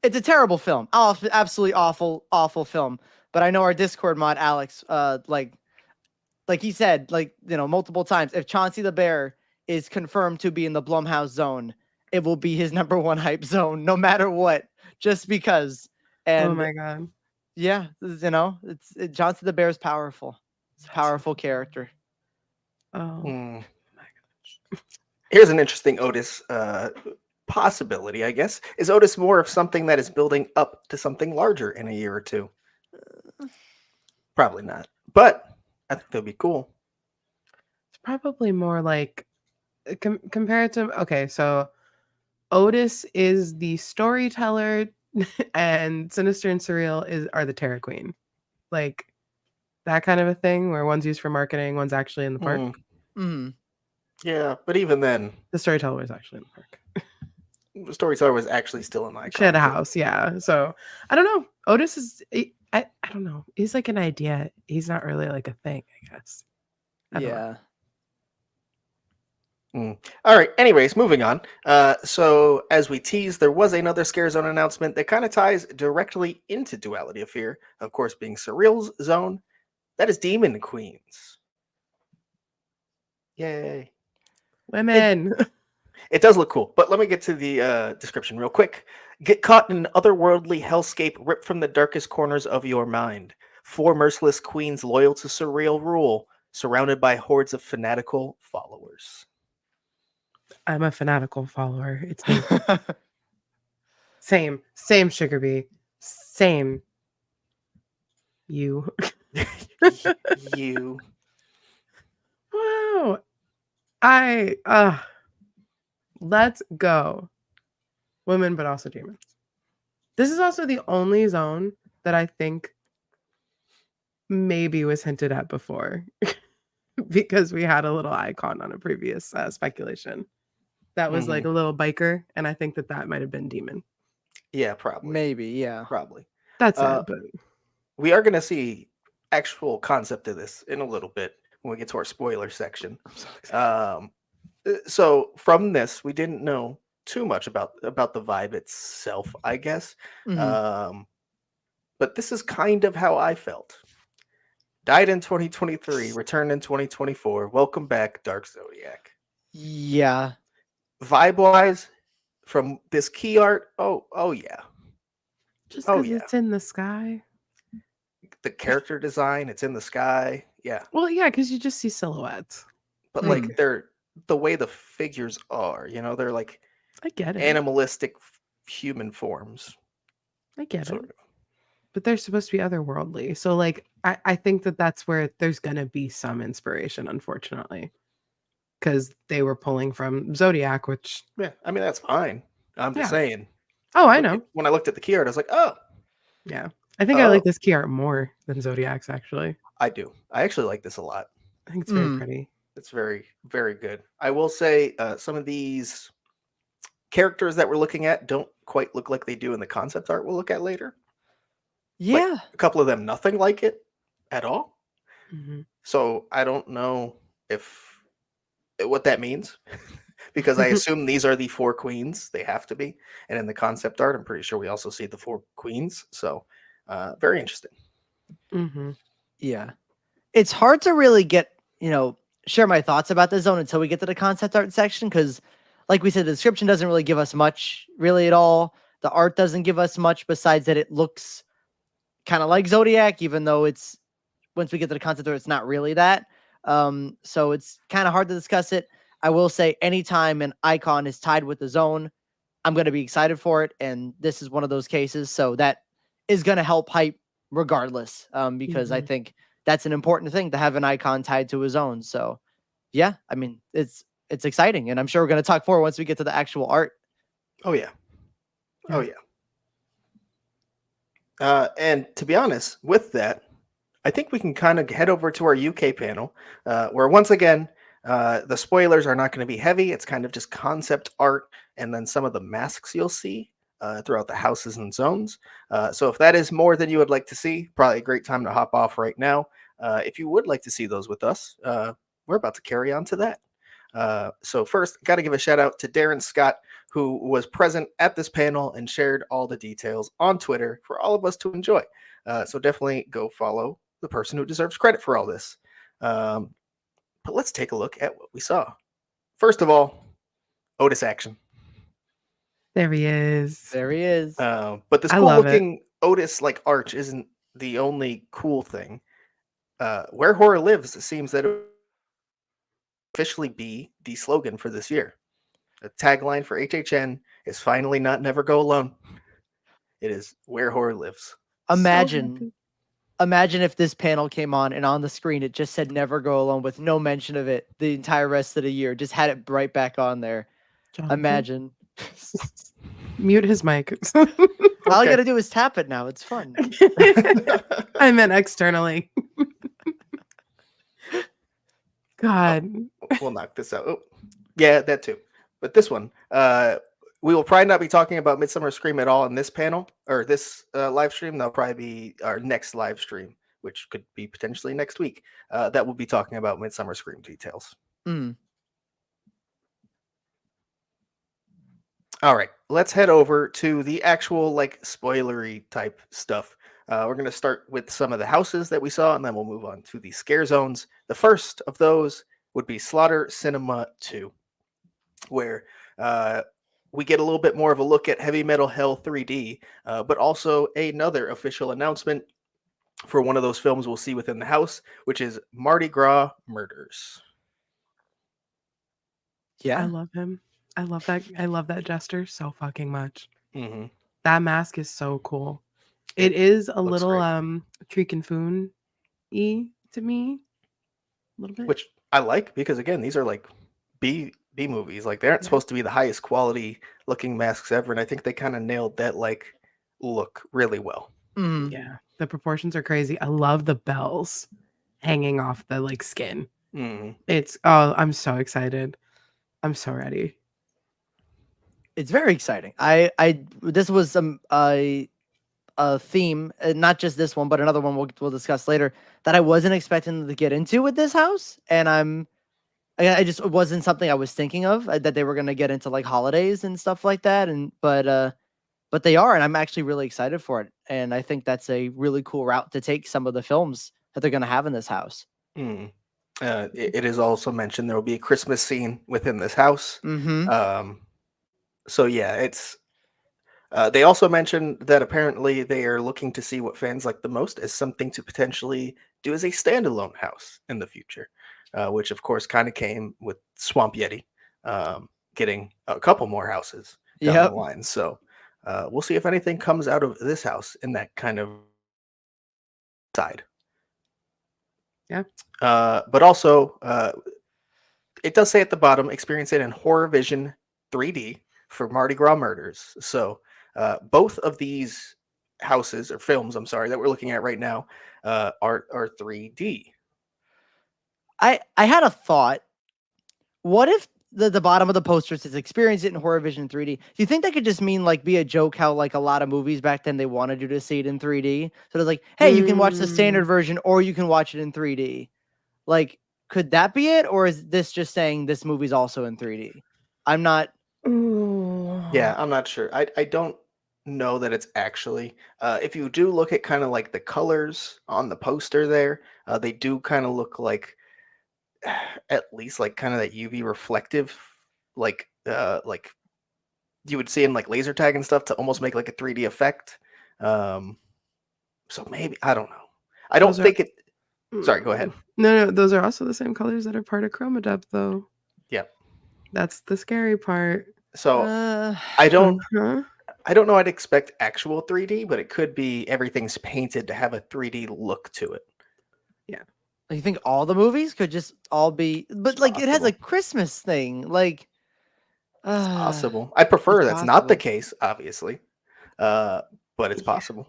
It's a terrible film. Absolutely awful film. But I know our Discord mod, Alex, like he said, like, you know, multiple times, if Chony the Bear is confirmed to be in the Blumhouse zone, it will be his #1 hype zone, no matter what, just because. And oh my God. Yeah, you know, Chony the Bear is powerful. It's a powerful character. Oh my gosh. Here's an interesting Otis possibility, I guess. Is Otis more of something that is building up to something larger in a year or two? Probably not. But I think that'd be cool. It's probably more like compared to, okay, so Otis is the storyteller and Sinister and SURR3AL are the Terror Queen. Like that kind of a thing where one's used for marketing, one's actually in the park. Yeah, but even then, the storyteller was actually in the park. The storyteller was actually still in my She had a house, yeah. So I don't know. Otis is I don't know. He's like an idea. He's not really like a thing, I guess. Yeah. All right. Anyways, moving on. So as we teased, there was another Scarezone announcement that kind of ties directly into Duality of Fear, of course, being SURR3AL's zone. That is Demon Queens. Yay. Women. It does look cool, but let me get to the description real quick. Get caught in an otherworldly hellscape ripped from the darkest corners of your mind. 4 merciless queens loyal to surreal rule, surrounded by hordes of fanatical followers. I'm a fanatical follower. It's me. Same Sugar Bee. Same. You. You. Wow. Let's go. Women, but also demons. This is also the only zone that I think maybe was hinted at before because we had a little icon on a previous speculation that was like a little biker, and I think that might have been demon. Yeah, probably. Maybe, yeah. Probably. That's it. But we are going to see actual concept of this in a little bit when we get to our spoiler section. So from this, we didn't know too much about the vibe itself, I guess. Mhm. But this is kind of how I felt. Died in 2023, returned in 2024. Welcome back, Dark Zodiac. Yeah. Vibe-wise, from this key art, oh yeah. just because it's in the sky. The character design, it's in the sky. Yeah. Well, yeah, because you just see silhouettes. But like they're the way the figures are, they're like I get it. Animalistic human forms. I get it. But they're supposed to be otherworldly. So like I think that's where there's gonna be some inspiration, unfortunately. Because they were pulling from Zodiac, which I mean that's fine. I'm just saying. Oh, I know. When I looked at the key art, I was like, oh. Yeah. I think I like this key art more than Zodiac's actually. I do. I actually like this a lot. I think it's very pretty. It's very, very good. I will say some of these characters that we're looking at don't quite look like they do in the concept art we'll look at later. Yeah. Like, a couple of them, nothing like it at all. Mm-hmm. So I don't know what that means because I assume these are the 4 queens. They have to be. And in the concept art, I'm pretty sure we also see the 4 queens. So very interesting. Mm-hmm. Yeah. It's hard to really get, share my thoughts about the zone until we get to the concept art section because, like we said, the description doesn't really give us much really at all. The art doesn't give us much besides that it looks kind of like Zodiac, even though it's, once we get to the concept art, it's not really that. So it's kind of hard to discuss it. I will say anytime an icon is tied with the zone, I'm going to be excited for it. And this is one of those cases. So that is going to help hype regardless, because I think that's an important thing to have an icon tied to a zone. So yeah, I mean, it's exciting. And I'm sure we're going to talk more once we get to the actual art. Oh, yeah. Oh, yeah. And to be honest, with that, I think we can kind of head over to our UK panel, where once again, the spoilers are not going to be heavy. It's kind of just concept art and then some of the masks you'll see throughout the houses and zones. So if that is more than you would like to see, probably a great time to hop off right now. If you would like to see those with us, we're about to carry on to that. So first, got to give a shout out to Darren Scott, who was present at this panel and shared all the details on Twitter for all of us to enjoy. So definitely go follow the person who deserves credit for all this. But let's take a look at what we saw. First of all, Otis action. There he is. There he is. But this cool looking Otis like arch isn't the only cool thing. Where Horror Lives seems that it will officially be the slogan for this year. The tagline for HHN is finally not Never Go Alone. It is Where Horror Lives. Imagine if this panel came on the screen it just said Never Go Alone with no mention of it the entire rest of the year. Just had it right back on there. Jonathan? Imagine. Mute his mic. All I gotta do is tap it now. It's fun. I meant externally. God. We'll knock this out. Oh, yeah, that too. But this one, we will probably not be talking about Midsummer Scream at all in this panel or this live stream. That'll probably be our next live stream, which could be potentially next week. That will be talking about Midsummer Scream details. All right, let's head over to the actual like spoilery type stuff. We're going to start with some of the houses that we saw, and then we'll move on to the scare zones. The first of those would be Slaughter Cinema 2, where we get a little bit more of a look at Heavy Metal Hell 3D, but also another official announcement for one of those films we'll see within the house, which is Mardi Gras Murders. I Yeah. love him. I love that jester so fucking much. Mm-hmm. That mask is so cool. It is a looks little great. Treek and Foon-y to me. A little bit. Which I like because again, these are like B movies. Like they aren't Yeah. supposed to be the highest quality looking masks ever, and I think they kind of nailed that like look really well. Mhm. Yeah. The proportions are crazy. I love the bells hanging off the like skin. Mm-hmm. I'm so excited. I'm so ready. It's very exciting. This was a theme, not just this one, but another one we'll discuss later that I wasn't expecting to get into with this house, and I just it wasn't something I was thinking of that they were going to get into like holidays and stuff like that, and but they are, and I'm actually really excited for it, and I think that's a really cool route to take some of the films that they're going to have in this house. Mm. It is also mentioned there will be a Christmas scene within this house. Mm-hmm. So yeah, it's. They also mentioned that apparently they are looking to see what fans like the most as something to potentially do as a standalone house in the future, which of course kind of came with Swamp Yeti getting a couple more houses down Yep. the line. So we'll see if anything comes out of this house in that kind of side. Yeah. But also, it does say at the bottom, experience it in Horror Vision 3D for Mardi Gras Murders. So both of these houses or films, I'm sorry, that we're looking at right now are 3D. I had a thought. What if the bottom of the poster says experience it in Horror Vision 3D? Do you think that could just mean like be a joke how like a lot of movies back then they wanted you to see it in 3D? So it's like, hey, you can watch the standard version or you can watch it in 3D. Like, could that be it? Or is this just saying this movie's also in 3D? I'm not. Yeah, I'm not sure. I don't know that it's actually. If you do look at kind of like the colors on the poster there, they do kind of look like at least like kind of that UV reflective, like you would see in like laser tag and stuff to almost make like a 3D effect. So maybe I don't know. I don't think it. Sorry, go ahead. No, those are also the same colors that are part of Chroma Depth, though. Yep. That's the scary part. So I don't. Huh? I don't know. I'd expect actual 3D, but it could be everything's painted to have a 3D look to it. Yeah. You think all the movies could just all be, but like it has a Possible. Christmas thing, like. It's possible. I prefer it's that's not the possible. case, obviously, but it's possible.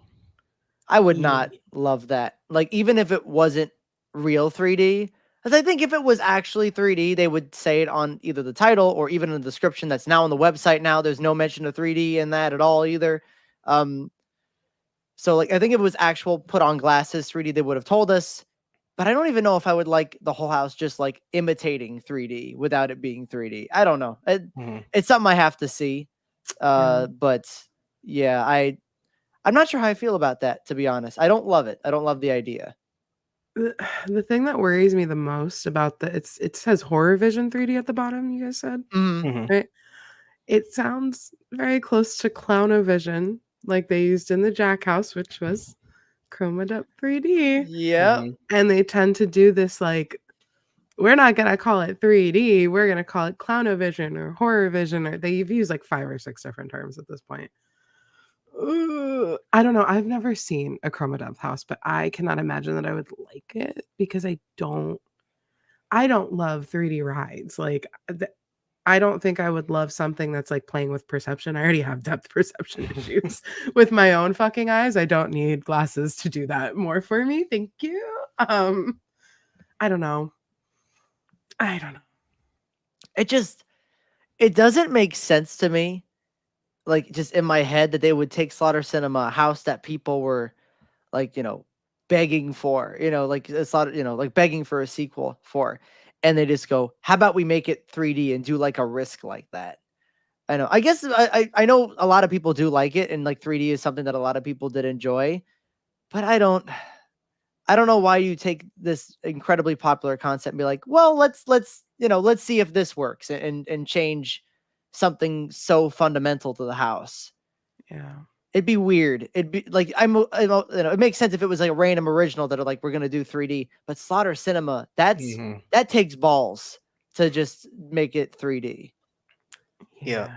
I would Yeah. not love that. Like, even if it wasn't real 3D, because I think if it was actually 3D, they would say it on either the title or even in the description that's now on the website now. There's no mention of 3D in that at all either. So, like, I think if it was actual put on glasses 3D, they would have told us. But I don't even know if I would like the whole house just like imitating 3D without it being 3D. I don't know. It's something I have to see. But yeah, I'm not sure how I feel about that, to be honest. I don't love it. I don't love the idea. The thing that worries me the most about it says Horror Vision 3D at the bottom, you guys said? Mm-hmm. Right? It sounds very close to Clownovision, like they used in the Jack House, which was chromed up 3D. Yeah. And they tend to do this like, we're not going to call it 3D. We're going to call it Clownovision or Horror Vision. Or they've used like 5 or 6 different terms at this point. I don't know. I've never seen a Chroma Depth house, but I cannot imagine that I would like it because I don't love 3D rides. Like I don't think I would love something that's like playing with perception. I already have depth perception issues with my own fucking eyes. I don't need glasses to do that more for me. Thank you. I don't know. It doesn't make sense to me. Like, just in my head that they would take Slaughter Cinema, a house that people were like, begging for, like it's not, like begging for a sequel for, and they just go, how about we make it 3D and do like a risk like that? I know. I guess I know a lot of people do like it, and like 3D is something that a lot of people did enjoy, but I don't know why you take this incredibly popular concept and be like, well, let's see if this works and change something so fundamental to the house. Yeah. It'd be weird. It'd be like it makes sense if it was like a random original that are like we're gonna do 3D, but Slaughter Cinema, that takes balls to just make it 3D. Yeah.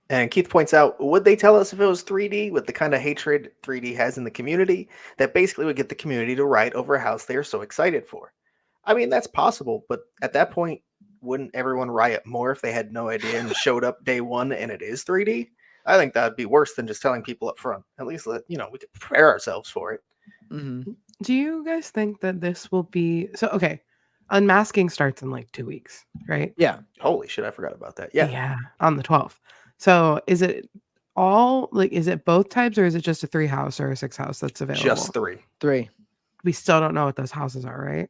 And Keith points out, would they tell us if it was 3D with the kind of hatred 3D has in the community that basically would get the community to riot over a house they are so excited for? I mean, that's possible, but at that point, wouldn't everyone riot more if they had no idea and showed up day one and it is 3D? I think that would be worse than just telling people up front. At least, we could prepare ourselves for it. Mm-hmm. Do you guys think that this will be so? Okay, unmasking starts in like 2 weeks, right? Yeah. Holy shit, I forgot about that. Yeah. Yeah, on the 12th. So is it all like? Is it both types, or is it just a 3 house or a 6 house that's available? Just 3. 3. We still don't know what those houses are, right?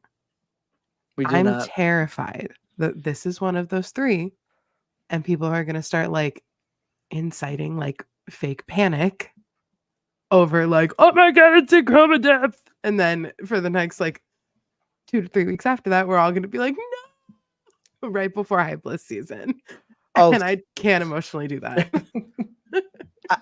I'm terrified that this is one of those 3, and people are gonna start like inciting like fake panic over like, oh my god, it's in chroma depth, and then for the next like 2 to 3 weeks after that, we're all gonna be like, no, right before hype list season. Oh, and I can't emotionally do that.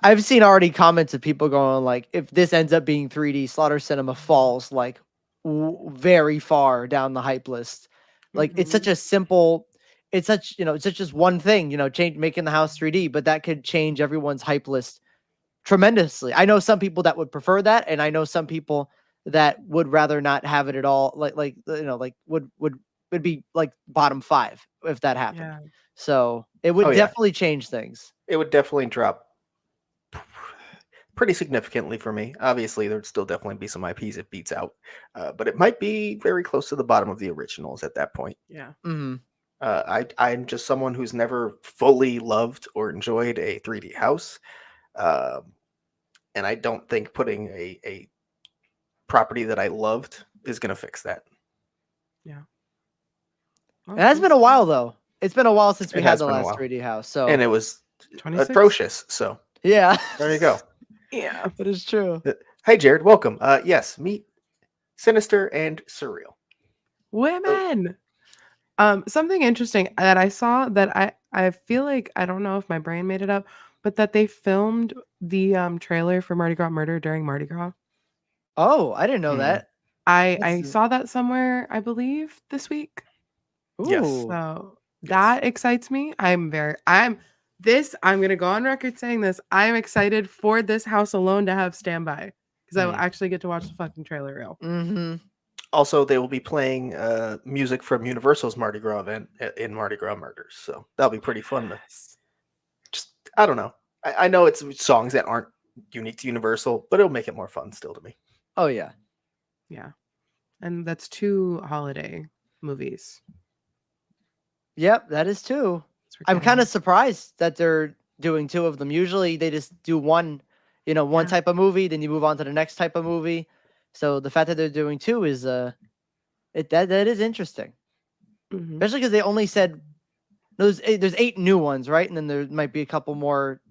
I've seen already comments of people going like, if this ends up being 3D, Slaughter Cinema falls like very far down the hype list. Like it's such a simple, it's such just one thing, change making the house 3D, but that could change everyone's hype list tremendously. I know some people that would prefer that, and I know some people that would rather not have it at all. Like would be like bottom 5 if that happened. Yeah. So it would definitely change things. It would definitely drop pretty significantly for me. Obviously, there'd still definitely be some IPs it beats out, but it might be very close to the bottom of the originals at that point. Yeah. Mm-hmm. I'm just someone who's never fully loved or enjoyed a 3D house, and I don't think putting a property that I loved is going to fix that. Yeah. It has been a while though. It's been a while since we It had has the been a last while. 3D house. So And it was 26? atrocious. So yeah, there you go. Yeah. that is true. Hey, Jared, welcome. Yes, meet SINIST3R and SURR3AL. Women. Something interesting that I saw that I feel like, I don't know if my brain made it up, but that they filmed the trailer for Mardi Gras Murder during Mardi Gras. Oh, I didn't know that. I saw that somewhere, I believe, this week. Ooh. Yes. So that excites me. I'm gonna go on record saying this. I'm excited for this house alone to have standby because I will actually get to watch the fucking trailer reel. Mm-hmm. Also, they will be playing music from Universal's Mardi Gras event in Mardi Gras Murders. So that'll be pretty fun to just, I don't know. I know it's songs that aren't unique to Universal, but it'll make it more fun still to me. Oh yeah. Yeah. And that's 2 holiday movies. Yep, that is 2. I'm kind of surprised that they're doing 2 of them. Usually they just do one type of movie, then you move on to the next type of movie. So the fact that they're doing 2 is that is interesting. Mm-hmm. Especially because they only said there's 8 new ones, right? And then there might be a couple more.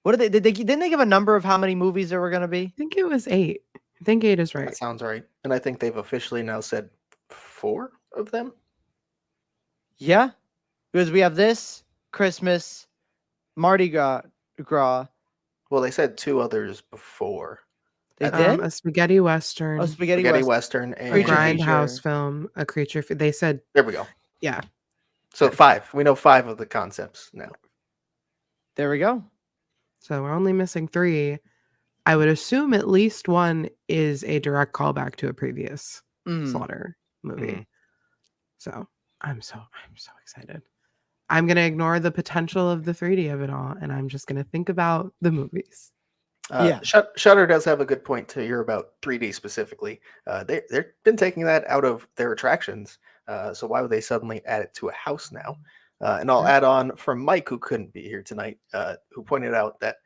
What didn't they give a number of how many movies there were going to be? I think it was 8. I think 8 is right. That sounds right. And I think they've officially now said 4 of them. Yeah, because we have this Christmas, Mardi Gras. Well, they said 2 others before. They did A spaghetti western, a spaghetti Western, and a Creature grindhouse feature. film, a creature. They said, there we go. yeah. So 5. We know 5 of the concepts now. There we go. So we're only missing 3. I would assume at least 1 is a direct callback to a previous Slaughter movie. So I'm so excited. I'm gonna ignore the potential of the 3D of it all, and I'm just gonna think about the movies. Shudder does have a good point to hear about 3D specifically. They've been taking that out of their attractions. So why would they suddenly add it to a house now? And I'll add on from Mike, who couldn't be here tonight, who pointed out that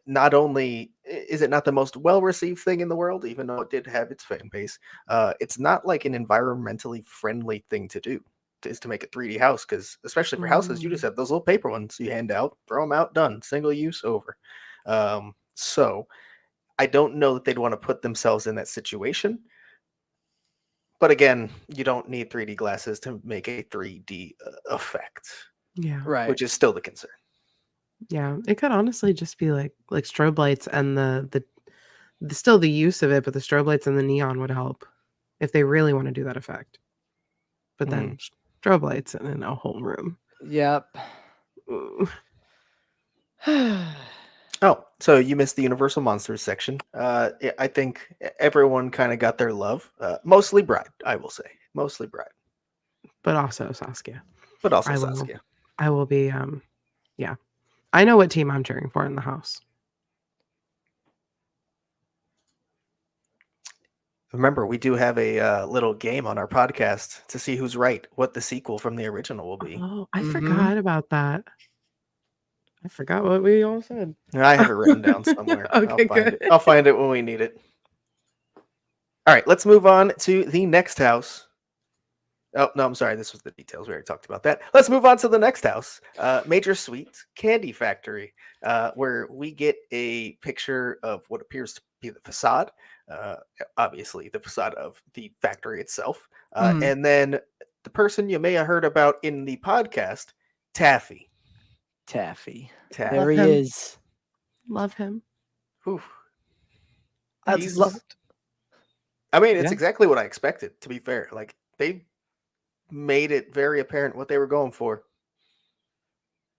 not only is it not the most well-received thing in the world, even though it did have its fan base, it's not like an environmentally friendly thing to do, is to make a 3D house, because especially for houses, you just have those little paper ones you hand out, throw them out, done, single use, over. So I don't know that they'd want to put themselves in that situation. But again, you don't need 3D glasses to make a 3D effect, Yeah. Right. which is still the concern. Yeah. It could honestly just be like strobe lights and the still the use of it, but the strobe lights and the neon would help if they really want to do that effect. But then strobe lights in a whole room. Yep. Ooh. Oh, so you missed the Universal Monsters section. I think everyone kind of got their love. Mostly Bride, I will say. Mostly Bride. But also Saskia. But also I will. Saskia. I will be yeah. I know what team I'm cheering for in the house. Remember, we do have a little game on our podcast to see who's right, what the sequel from the original will be. Oh, I forgot about that. I forgot what we all said. I have it written down somewhere. Okay, good. I'll find it when we need it. All right, let's move on to the next house. Oh, no, I'm sorry. This was the details. We already talked about that. Let's move on to the next house. Major Suite Candy Factory, where we get a picture of what appears to be the facade. Obviously, the facade of the factory itself. And then the person you may have heard about in the podcast, Taffy. Taffy. Love There he him. is. Love him. Whew. That's lo- I mean, it's Yeah. exactly what I expected, to be fair. Like, they made it very apparent what they were going for.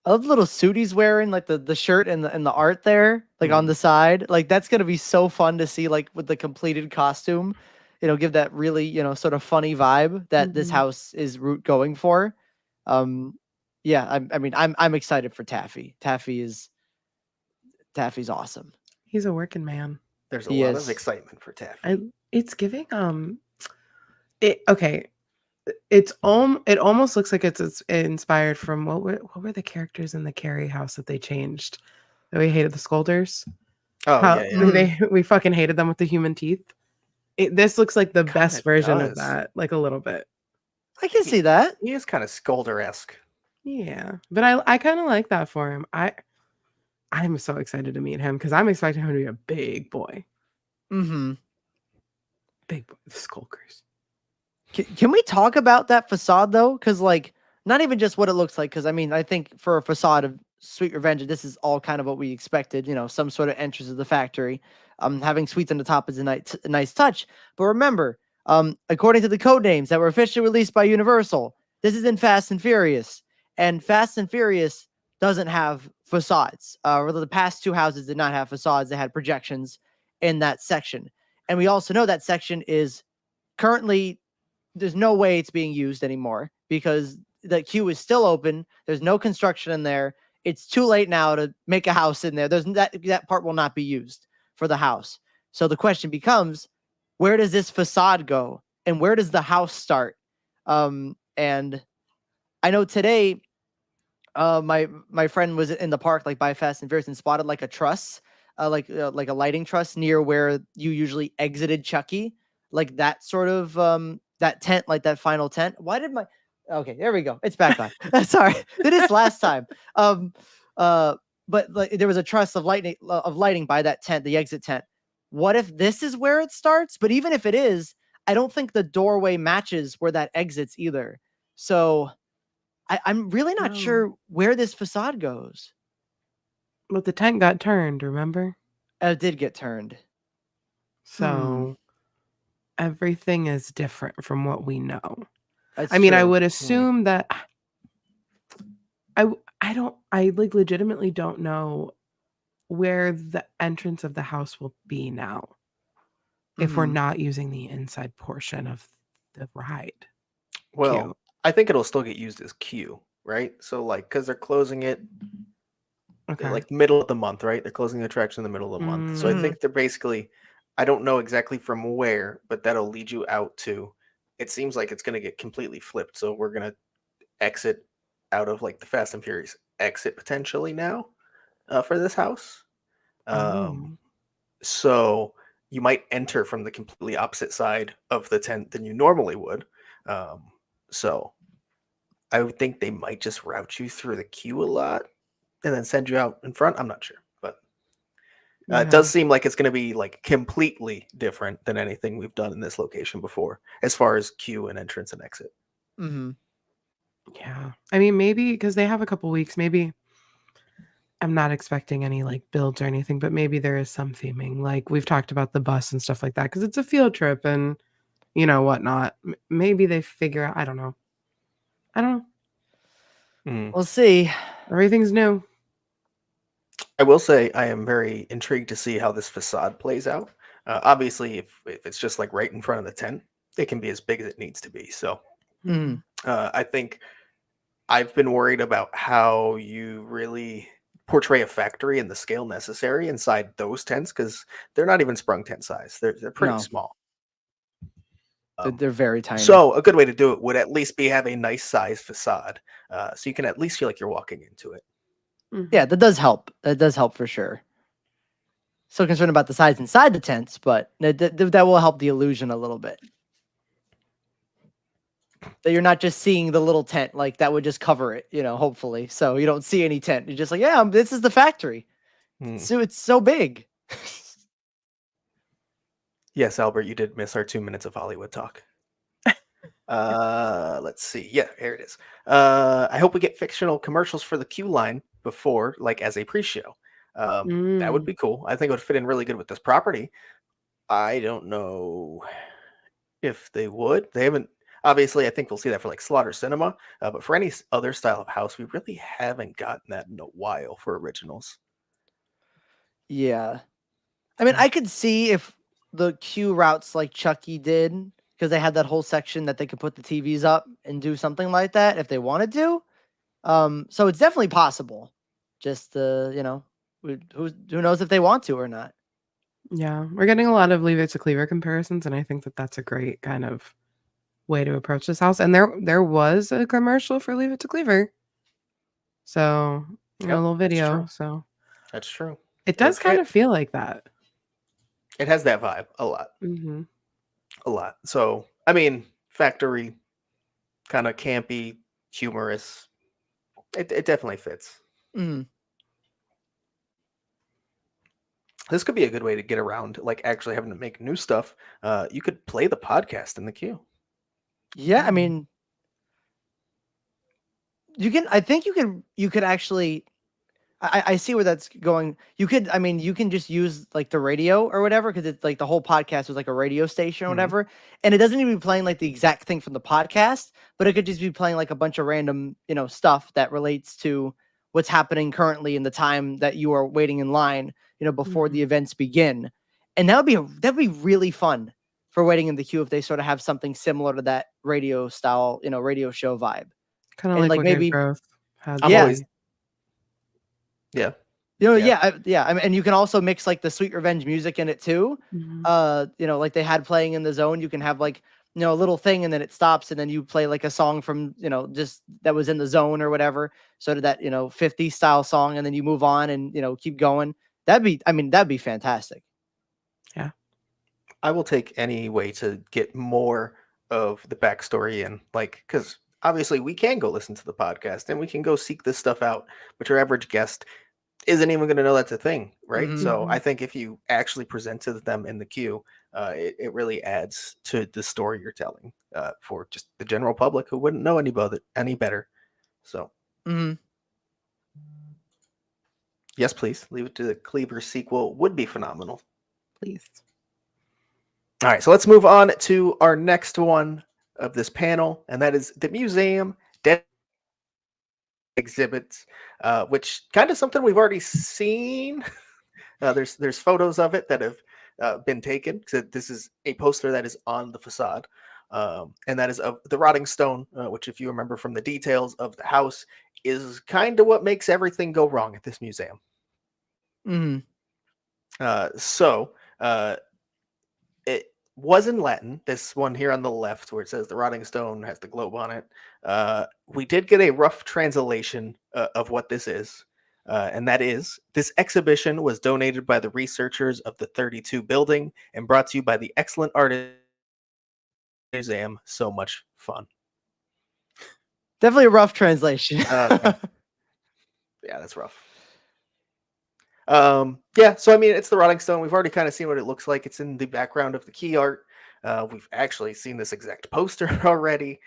I love the little suit he's wearing, like the shirt and the art there, like on the side. Like that's gonna be so fun to see, like with the completed costume. Give that really, sort of funny vibe that this house is going for. Yeah, I mean, I'm excited for Taffy. Taffy's awesome. He's a working man. There's a He lot is. of excitement for Taffy. It's giving okay. It almost looks like it's inspired from what were the characters in the Carrie house that they changed that we hated, the Scolders. Oh, yeah. We fucking hated them with the human teeth. This looks like the best version of does. that, like a little bit. I can see that. He is kind of Scolder-esque. Yeah, but I kind of like that for him. I'm so excited to meet him because I'm expecting him to be a big boy. Mm-hmm. Big boy, the Skulkers. Can we talk about that facade though? Because like, not even just what it looks like. Because I mean, I think for a facade of Sweet Revenge, this is all kind of what we expected. Some sort of entrance of the factory. Having sweets on the top is a nice touch. But remember, according to the code names that were officially released by Universal, this is in Fast and Furious, and Fast and Furious doesn't have facades. The past two houses did not have facades; they had projections in that section. And we also know that section is currently. There's no way it's being used anymore because the queue is still open. There's no construction in there. It's too late now to make a house in there. That part will not be used for the house. So the question becomes, where does this facade go? And where does the house start? And I know today, my friend was in the park, like by Fast and Furious, and spotted like a truss, like a lighting truss near where you usually exited Chucky, like that sort of that tent, like that final tent. Why did my okay, there we go. It's back on. Sorry. Did this last time. But like there was a truss of lighting by that tent, the exit tent. What if this is where it starts? But even if it is, I don't think the doorway matches where that exits either. So I'm really not sure where this facade goes. But the tent got turned, remember? It did get turned. So everything is different from what we know. That's I mean, I true. would assume that I like legitimately don't know where the entrance of the house will be now if we're not using the inside portion of the ride. Well, Q. I think it'll still get used as Q, right? So, like, because they're closing it like middle of the month, right? They're closing the attraction in the middle of the month. So I think they're basically, I don't know exactly from where, but that'll lead you out to, it seems like it's going to get completely flipped. So we're going to exit out of like the Fast and Furious exit potentially now for this house. So you might enter from the completely opposite side of the tent than you normally would. So I would think they might just route you through the queue a lot and then send you out in front. I'm not sure, but It does seem like it's going to be like completely different than anything we've done in this location before, as far as queue and entrance and exit. Mm-hmm. Yeah. I mean, maybe because they have a couple weeks, maybe I'm not expecting any like builds or anything, but maybe there is some theming. Like we've talked about the bus and stuff like that because it's a field trip and whatnot. Maybe they figure out. I don't know. We'll see. Everything's new. I will say I am very intrigued to see how this facade plays out. Obviously, if it's just like right in front of the tent, it can be as big as it needs to be. So Mm. I think I've been worried about how you really portray a factory and the scale necessary inside those tents because they're not even sprung tent size. They're pretty No. small. They're very tiny. So a good way to do it would at least be have a nice size facade, so you can at least feel like you're walking into it. Yeah, that does help. That does help for sure. Still concerned about the size inside the tents, but that will help the illusion a little bit. That you're not just seeing the little tent, like that would just cover it, hopefully. So you don't see any tent. You're just like, yeah, this is the factory. So it's so big. Yes, Albert, you did miss our 2 minutes of Hollywood talk. Let's see. Yeah, here it is. I hope we get fictional commercials for the queue line before, like as a pre-show. That would be cool. I think it would fit in really good with this property. I don't know if they would. They haven't. Obviously, I think we'll see that for like Slaughter Cinema, but for any other style of house, we really haven't gotten that in a while for originals. Yeah. I mean, I could see if the queue routes like Chucky did, because they had that whole section that they could put the TVs up and do something like that if they wanted to. So it's definitely possible. Just who knows if they want to or not. Yeah, we're getting a lot of Leave It to Cleaver comparisons, and I think that that's a great kind of way to approach this house. And there was a commercial for Leave It to Cleaver, so a little video. So that's true. It does kind of feel like that. It has that vibe a lot. Mm-hmm. A lot. So I mean, factory, kind of campy, humorous. It definitely fits. Mm. This could be a good way to get around, like actually having to make new stuff. You could play the podcast in the queue. Yeah, I mean, you can. I think you could actually. I see where that's going. You can just use like the radio or whatever because it's like the whole podcast was like a radio station or whatever, and it doesn't even be playing like the exact thing from the podcast, but it could just be playing like a bunch of random stuff that relates to what's happening currently in the time that you are waiting in line, before the events begin, and that'd be really fun for waiting in the queue if they sort of have something similar to that radio style, radio show vibe, kind of like what maybe Growth had. Yeah. I mean, and you can also mix like the Sweet Revenge music in it too. Like they had playing in the zone. You can have like a little thing, and then it stops, and then you play like a song from just that was in the zone or whatever, sort of that 50s style song, and then you move on and keep going. That'd be fantastic. Yeah, I will take any way to get more of the backstory in, like, because obviously we can go listen to the podcast and we can go seek this stuff out, but your average guest isn't even going to know that's a thing, right? So I think if you actually present to them in the queue, it really adds to the story you're telling for just the general public who wouldn't know any better. So yes, please. Leave It to the Cleaver sequel would be phenomenal. please. All right, so let's move on to our next one of this panel, and that is the museum exhibits, which kind of something we've already seen. There's photos of it that have been taken. So this is a poster that is on the facade, and that is of the rotting stone, which, if you remember from the details of the house, is kind of what makes everything go wrong at this museum. It was in Latin. This one here on the left, where it says the rotting stone, has the globe on it. We did get a rough translation of what this is. And that is, this exhibition was donated by the researchers of the 32 building and brought to you by the excellent artist museum. So much fun. Definitely a rough translation. Yeah, that's rough. Yeah, so I mean, it's the Rotting Stone. We've already kind of seen what it looks like. It's in the background of the key art. We've actually seen this exact poster already.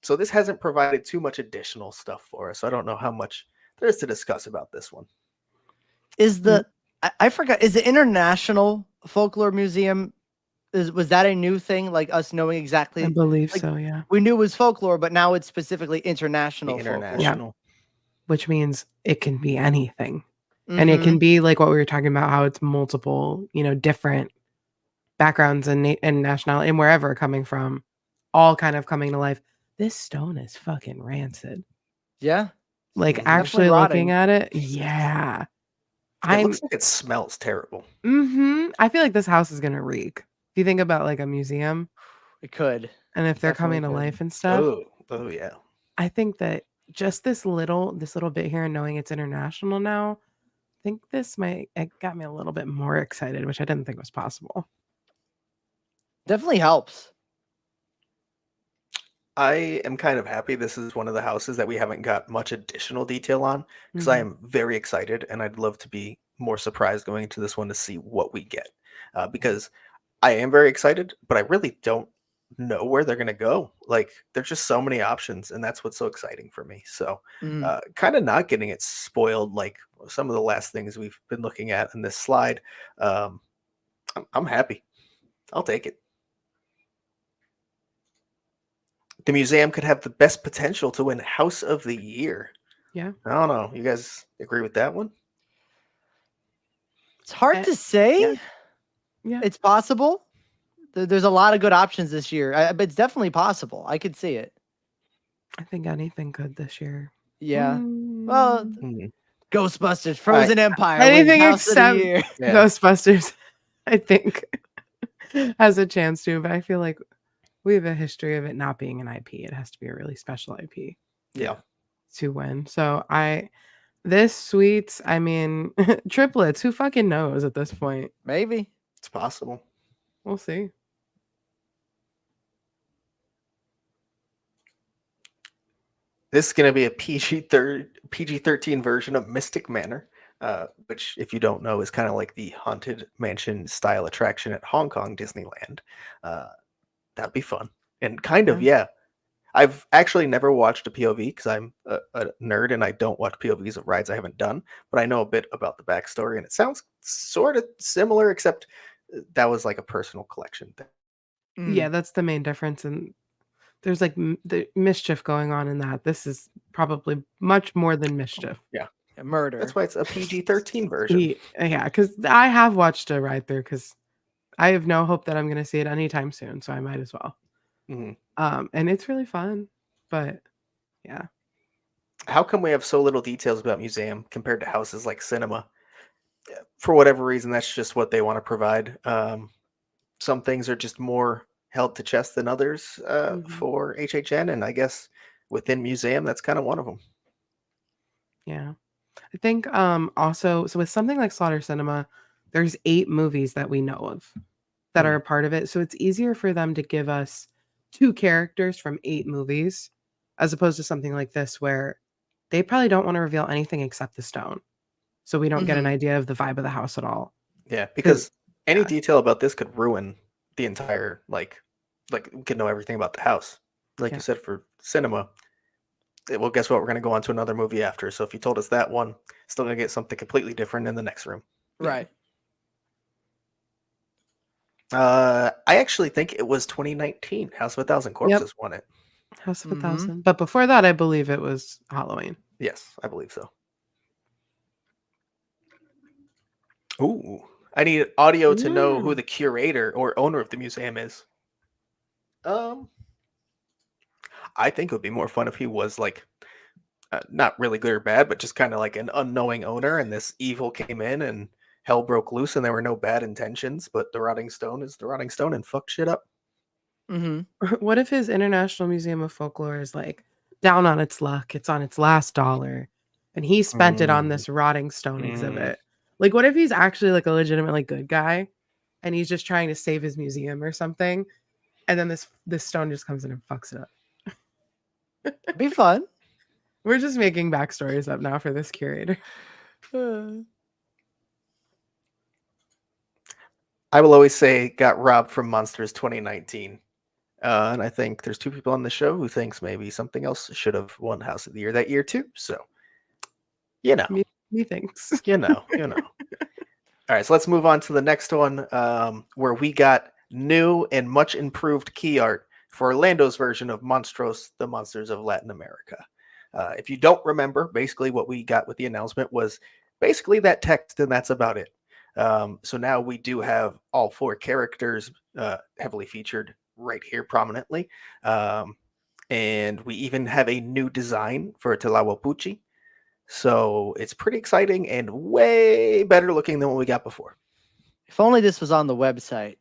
So this hasn't provided too much additional stuff for us. So I don't know how much there is to discuss about this one. Is the I forgot, is the International Folklore Museum, was that a new thing, like us knowing I exactly, believe like so, yeah. we knew it was folklore, but now it's specifically The international folklore. international. Which means it can be anything. Mm-hmm. And it can be like what we were talking about, how it's multiple, different backgrounds and nationality and wherever coming from, all kind of coming to life. This stone is fucking rancid. Yeah. Like Mhm. actually Definitely looking rotting. at it, yeah. It looks like it smells terrible. I feel like this house is gonna reek. If you think about like a museum, It could. and if they're Definitely coming to could. life and stuff, Oh yeah. I think that just this little bit here and knowing it's international now, I think it got me a little bit more excited, which I didn't think was possible. Definitely helps. I am kind of happy this is one of the houses that we haven't got much additional detail on because I am very excited and I'd love to be more surprised going into this one to see what we get. Because I am very excited, but I really don't know where they're going to go. Like, there's just so many options, and that's what's so exciting for me. So, Mhm. kind of not getting it spoiled like some of the last things we've been looking at in this slide. I'm happy. I'll take it. The museum could have the best potential to win House of the Year. Yeah. I don't know. You guys agree with that one? It's hard to say. Yeah. It's possible. There's a lot of good options this year. But it's definitely possible. I could see it. I think anything good this year. Yeah. Well, Mhm. Ghostbusters, Frozen Empire, Anything wins House of the except Year. Yeah. Ghostbusters, I think, has a chance to, but I feel like we have a history of it not being an IP. It has to be a really special IP Yeah. to win. So this suites, I mean, triplets, who fucking knows at this point? Maybe. It's possible. We'll see. This is going to be a PG-13 version of Mystic Manor, which, if you don't know, is kind of like the Haunted Mansion style attraction at Hong Kong Disneyland. That'd be fun. And kind of, yeah. I've actually never watched a POV because I'm a nerd and I don't watch POVs of rides I haven't done, but I know a bit about the backstory and it sounds sort of similar, except that was like a personal collection thing. Yeah, that's the main difference. And there's like the mischief going on in that. This is probably much more than mischief. Yeah. Murder. That's why it's a PG-13 version. Yeah, because I have watched a ride through because I have no hope that I'm going to see it anytime soon, so I might as well. And it's really fun, but yeah. How come we have so little details about museum compared to houses like cinema? For whatever reason, that's just what they want to provide. Some things are just more held to chest than others for HHN, and I guess within museum, that's kind of one of them. Yeah. I think also, so with something like Slaughter Cinema, there's 8 movies that we know of that are a part of it. So it's easier for them to give us 2 characters from 8 movies, as opposed to something like this where they probably don't want to reveal anything except the stone. So we don't get an idea of the vibe of the house at all. Yeah, because any detail about this could ruin the entire, like we could know everything about the house. Like you said, for cinema, well, guess what? We're going to go on to another movie after. So if you told us that one, still going to get something completely different in the next room. Right. I actually think it was 2019. House of a Thousand Corpses won it. House of a Thousand. But before that, I believe it was Halloween. Yes, I believe so. Ooh, I need audio to know who the curator or owner of the museum is. I think it would be more fun if he was like not really good or bad, but just kind of like an unknowing owner, and this evil came in and hell broke loose, and there were no bad intentions. But the Rotting Stone is the Rotting Stone and fucked shit up. What if his International Museum of Folklore is like down on its luck? It's on its last dollar, and he spent it on this Rotting Stone exhibit. Like, what if he's actually like a legitimately good guy, and he's just trying to save his museum or something, and then this stone just comes in and fucks it up? It'd be fun. We're just making backstories up now for this curator. I will always say got robbed from Monsters 2019. And I think there's two people on the show who thinks maybe something else should have won House of the Year that year too. So, you know, Methinks. you know. All right, so let's move on to the next one, where we got new and much improved key art for Orlando's version of Monstros, the Monsters of Latin America. If you don't remember, basically what we got with the announcement was basically that text, and that's about it. So now we do have all 4 characters heavily featured right here prominently. And we even have a new design for Tlahuelpuchi. So it's pretty exciting and way better looking than what we got before. If only this was on the website.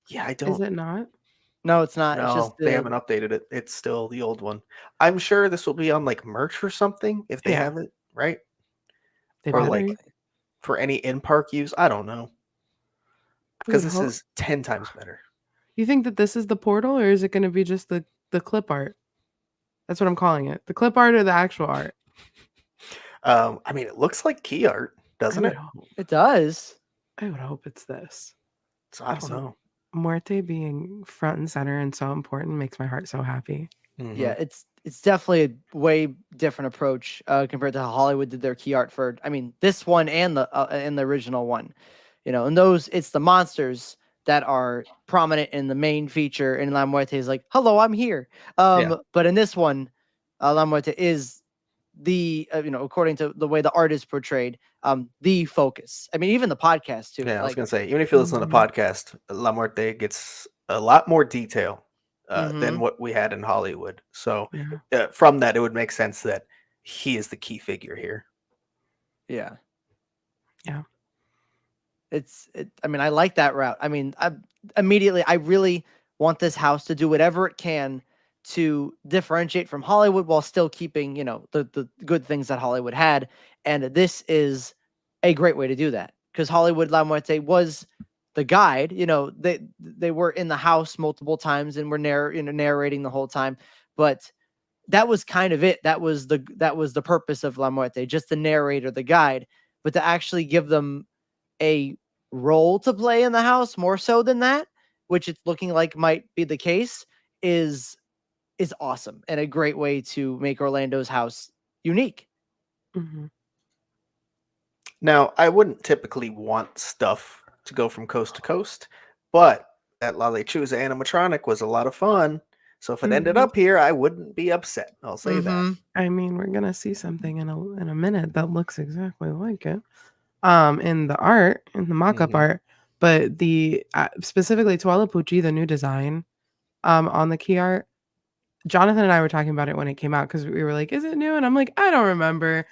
Yeah, I Is don't. it not? No, it's not. No, It's just they haven't updated it. It's still the old one. I'm sure this will be on like merch or something if they Yeah. have it, right? They Or better. like for any in-park use. I don't know. Because this is 10 times better. You think that this is the portal, or is it going to be just the clip art? That's what I'm calling it. The clip art or the actual art? I mean, it looks like key art, doesn't it? It does. I would hope it's this. So I don't know. Muerte being front and center and so important makes my heart so happy. Mhm. Yeah, it's definitely a way different approach compared to how Hollywood did their key art for. I mean, this one and the original one, and those it's the monsters that are prominent in the main feature. And La Muerte is like, "Hello, I'm here." But in this one, La Muerte is the according to the way the art is portrayed, the focus. I mean, even the podcast too. Yeah, I was Like, gonna say, even if you listen to the podcast, La Muerte gets a lot more detail than what we had in Hollywood. So from that, it would make sense that he is the key figure here. yeah. Yeah. I mean, I like that route. I mean, I really want this house to do whatever it can to differentiate from Hollywood while still keeping, the good things that Hollywood had. And this is a great way to do that, because Hollywood La Muerte was the guide. They were in the house multiple times and were narrating the whole time, but that was kind of it. That was the purpose of La Muerte, just the narrator, the guide, but to actually give them a role to play in the house more so than that, which it's looking like might be the case, is awesome and a great way to make Orlando's house unique. Mm-hmm. Now, I wouldn't typically want stuff to go from coast to coast, but that La Lechuza animatronic was a lot of fun. So if it ended up here, I wouldn't be upset. I'll say that. I mean, we're gonna see something in a minute that looks exactly like it. In the art, in the mock-up art, but the specifically Tlahuelpuchi, the new design, on the key art. Jonathan and I were talking about it when it came out because we were like, "Is it new?" And I'm like, "I don't remember."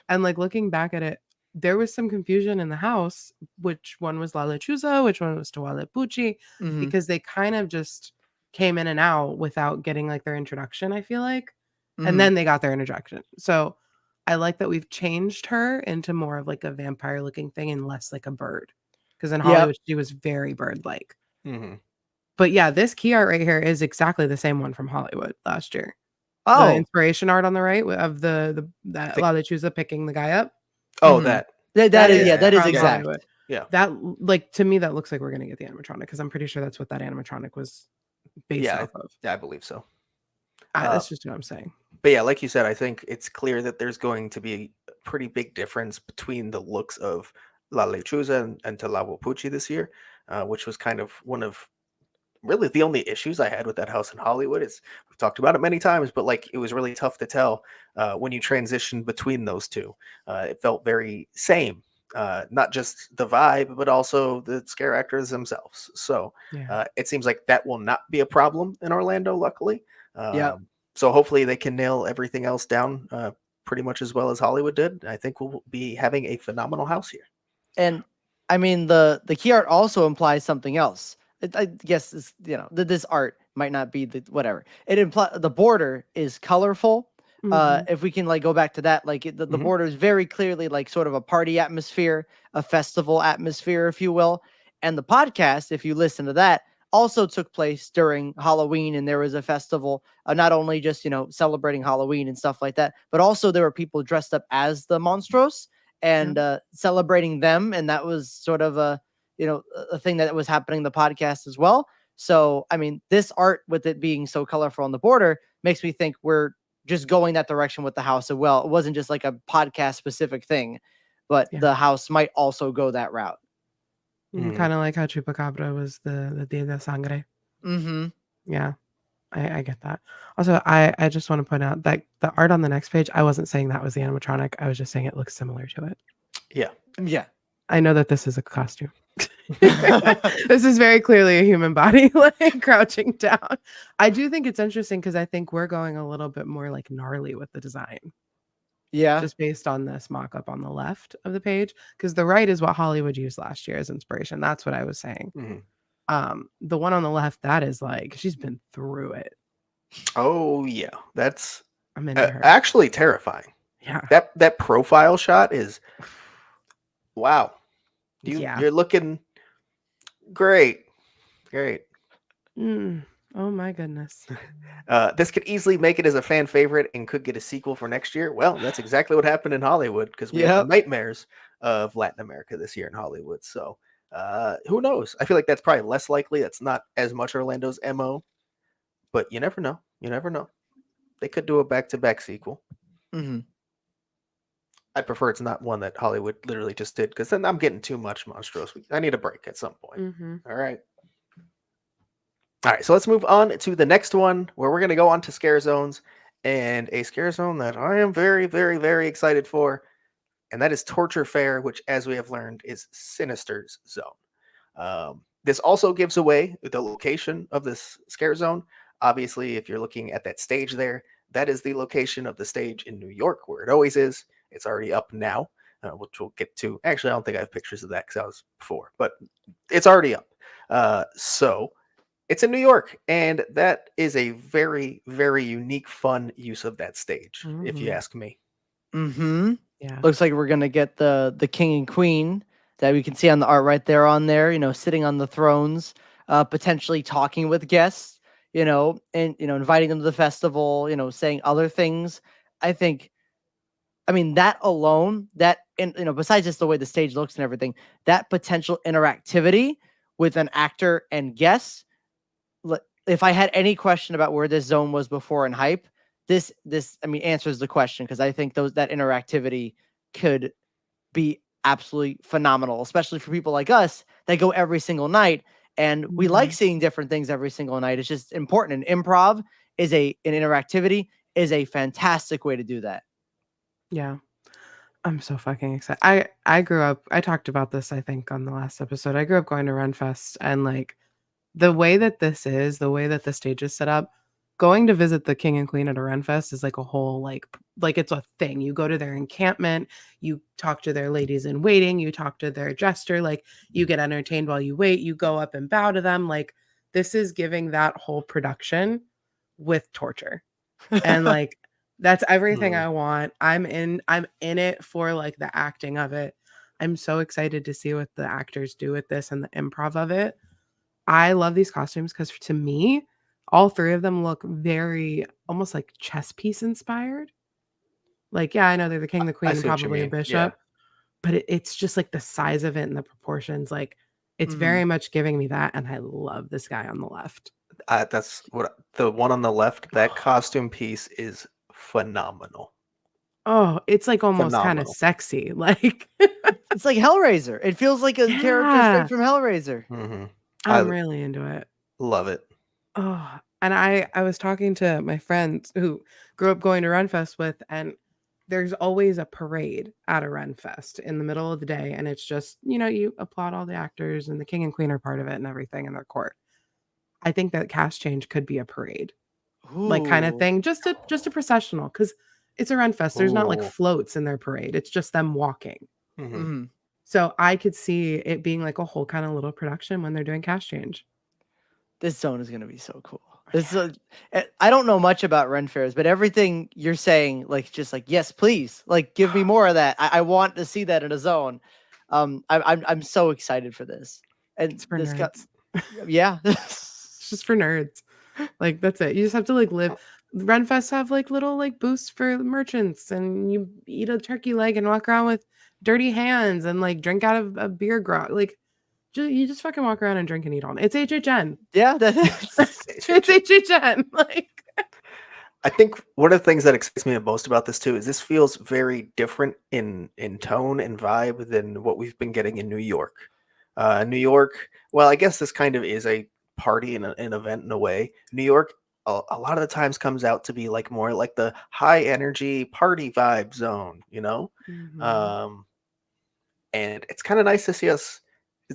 And like looking back at it, there was some confusion in the house. Which one was La Lechuza? Which one was Tlahuelpuchi? Because they kind of just came in and out without getting like their introduction. I feel like, and then they got their introduction. So I like that we've changed her into more of like a vampire looking thing and less like a bird. Because in Hollywood, she was very bird like. But yeah, this key art right here is exactly the same one from Hollywood last year. Oh, the inspiration art on the right of that La Lechuza picking the guy up. Oh, that is exact. Hollywood. Yeah, that like to me that looks like we're gonna get the animatronic because I'm pretty sure that's what that animatronic was based off of. Yeah, I believe so. That's just what I'm saying. But yeah, like you said, I think it's clear that there's going to be a pretty big difference between the looks of La Lechuza and Tlahuelpuchi this year, which was kind of one of really the only issues I had with that house in Hollywood. Is we've talked about it many times, but like it was really tough to tell when you transitioned between those two. It felt very same, not just the vibe, but also the scare actors themselves. So it seems like that will not be a problem in Orlando, luckily. So hopefully they can nail everything else down pretty much as well as Hollywood did. I think we'll be having a phenomenal house here. And I mean, the key art also implies something else. I guess this art might not be the whatever. It implies the border is colorful. If we can like go back to that, like the border is very clearly like sort of a party atmosphere, a festival atmosphere, if you will. And the podcast, if you listen to that, also took place during Halloween, and there was a festival, not only just celebrating Halloween and stuff like that, but also there were people dressed up as the monstros and celebrating them, and that was sort of a a thing that was happening in the podcast as well. So, I mean, this art with it being so colorful on the border makes me think we're just going that direction with the house as well. It wasn't just like a podcast specific thing, but Yeah. the house might also go that route. Kind of like how Chupacabra was the Dia de Sangre. Mm-hmm. Yeah, I get that. Also, I just want to point out that the art on the next page, I wasn't saying that was the animatronic. I was just saying it looks similar to it. Yeah. Yeah. I know that this is a costume. This is very clearly a human body like crouching down. I do think it's interesting because I think we're going a little bit more like gnarly with the design. Yeah. Just based on this mock-up on the left of the page, because the right is what Hollywood used last year as inspiration. That's what I was saying. The one on the left, that is like she's been through it. Oh yeah, that's I'm into her. actually terrifying. Yeah, that profile shot is wow. You're looking great. Oh my goodness. This could easily make it as a fan favorite and could get a sequel for next year. Well, that's exactly what happened in Hollywood because we have the nightmares of Latin America this year in Hollywood. So who knows? I feel like that's probably less likely. That's not as much Orlando's MO, but you never know. They could do a back-to-back sequel. Mm-hmm. I'd prefer it's not one that Hollywood literally just did because then I'm getting too much Monstrous. I need a break at some point. All right. So let's move on to the next one where we're going to go on to Scarezones and a Scarezone that I am very, very, very excited for. And that is Torture Fair, which, as we have learned, is Sinister's zone. This also gives away the location of this Scarezone. Obviously, if you're looking at that stage there, that is the location of the stage in New York where it always is. It's already up now, which we'll get to. Actually, I don't think I have pictures of that because I was before, but it's already up. So it's in New York, and that is a very, very unique, fun use of that stage, if you ask me. Yeah. Looks like we're gonna get the king and queen that we can see on the art right there on there, sitting on the thrones, potentially talking with guests, and inviting them to the festival, saying other things. I mean, that alone, besides just the way the stage looks and everything, that potential interactivity with an actor and guests, if I had any question about where this zone was before in hype, this answers the question, because I think that interactivity could be absolutely phenomenal, especially for people like us that go every single night and we like seeing different things every single night. It's just important. And improv is an interactivity is a fantastic way to do that. Yeah. I'm so fucking excited. I grew up, I talked about this, I think, on the last episode. I grew up going to Renfest, and like the way that the way that the stage is set up, going to visit the king and queen at a Renfest is like a whole like it's a thing. You go to their encampment, you talk to their ladies in waiting, you talk to their jester, like you get entertained while you wait, you go up and bow to them. Like this is giving that whole production with torture. And like that's everything I want. I'm in it for like the acting of it. I'm so excited to see what the actors do with this and the improv of it. I love these costumes because to me, all three of them look very almost like chess piece inspired. Like, yeah, I know they're the king, the queen, and probably a bishop, but it's just like the size of it and the proportions. Like, it's very much giving me that. And I love this guy on the left. That's what the one on the left, that costume piece is phenomenal. Oh, it's like almost kind of sexy. Like, it's like Hellraiser. It feels like a character straight from Hellraiser. I'm really into it. Love it. Oh, and I was talking to my friends who grew up going to Renfest with, and there's always a parade at a Renfest in the middle of the day, and it's just, you applaud all the actors, and the king and queen are part of it and everything in their court. I think that cast change could be a parade, like kind of thing, just a processional, because it's a Renfest. There's not like floats in their parade. It's just them walking. So I could see it being like a whole kind of little production when they're doing cast change. This zone is going to be so cool. I don't know much about Ren fairs, but everything you're saying, like, just like, yes, please, like, give me more of that. I want to see that in a zone. I'm so excited for this. And it's for nerds. Yeah. It's just for nerds. Like, that's it. You just have to like live. Renfests have like little like booths for merchants, and you eat a turkey leg and walk around with dirty hands and like drink out of a beer grog. Like, You just fucking walk around and drink and eat all. It's HHN. Yeah, It's HHN. Like, I think one of the things that excites me the most about this too is this feels very different in tone and vibe than what we've been getting in New York. New York, well, I guess this kind of is a party and an event in a way. New York, a lot of the times comes out to be like more like the high energy party vibe zone, you know? Um, and it's kind of nice to see us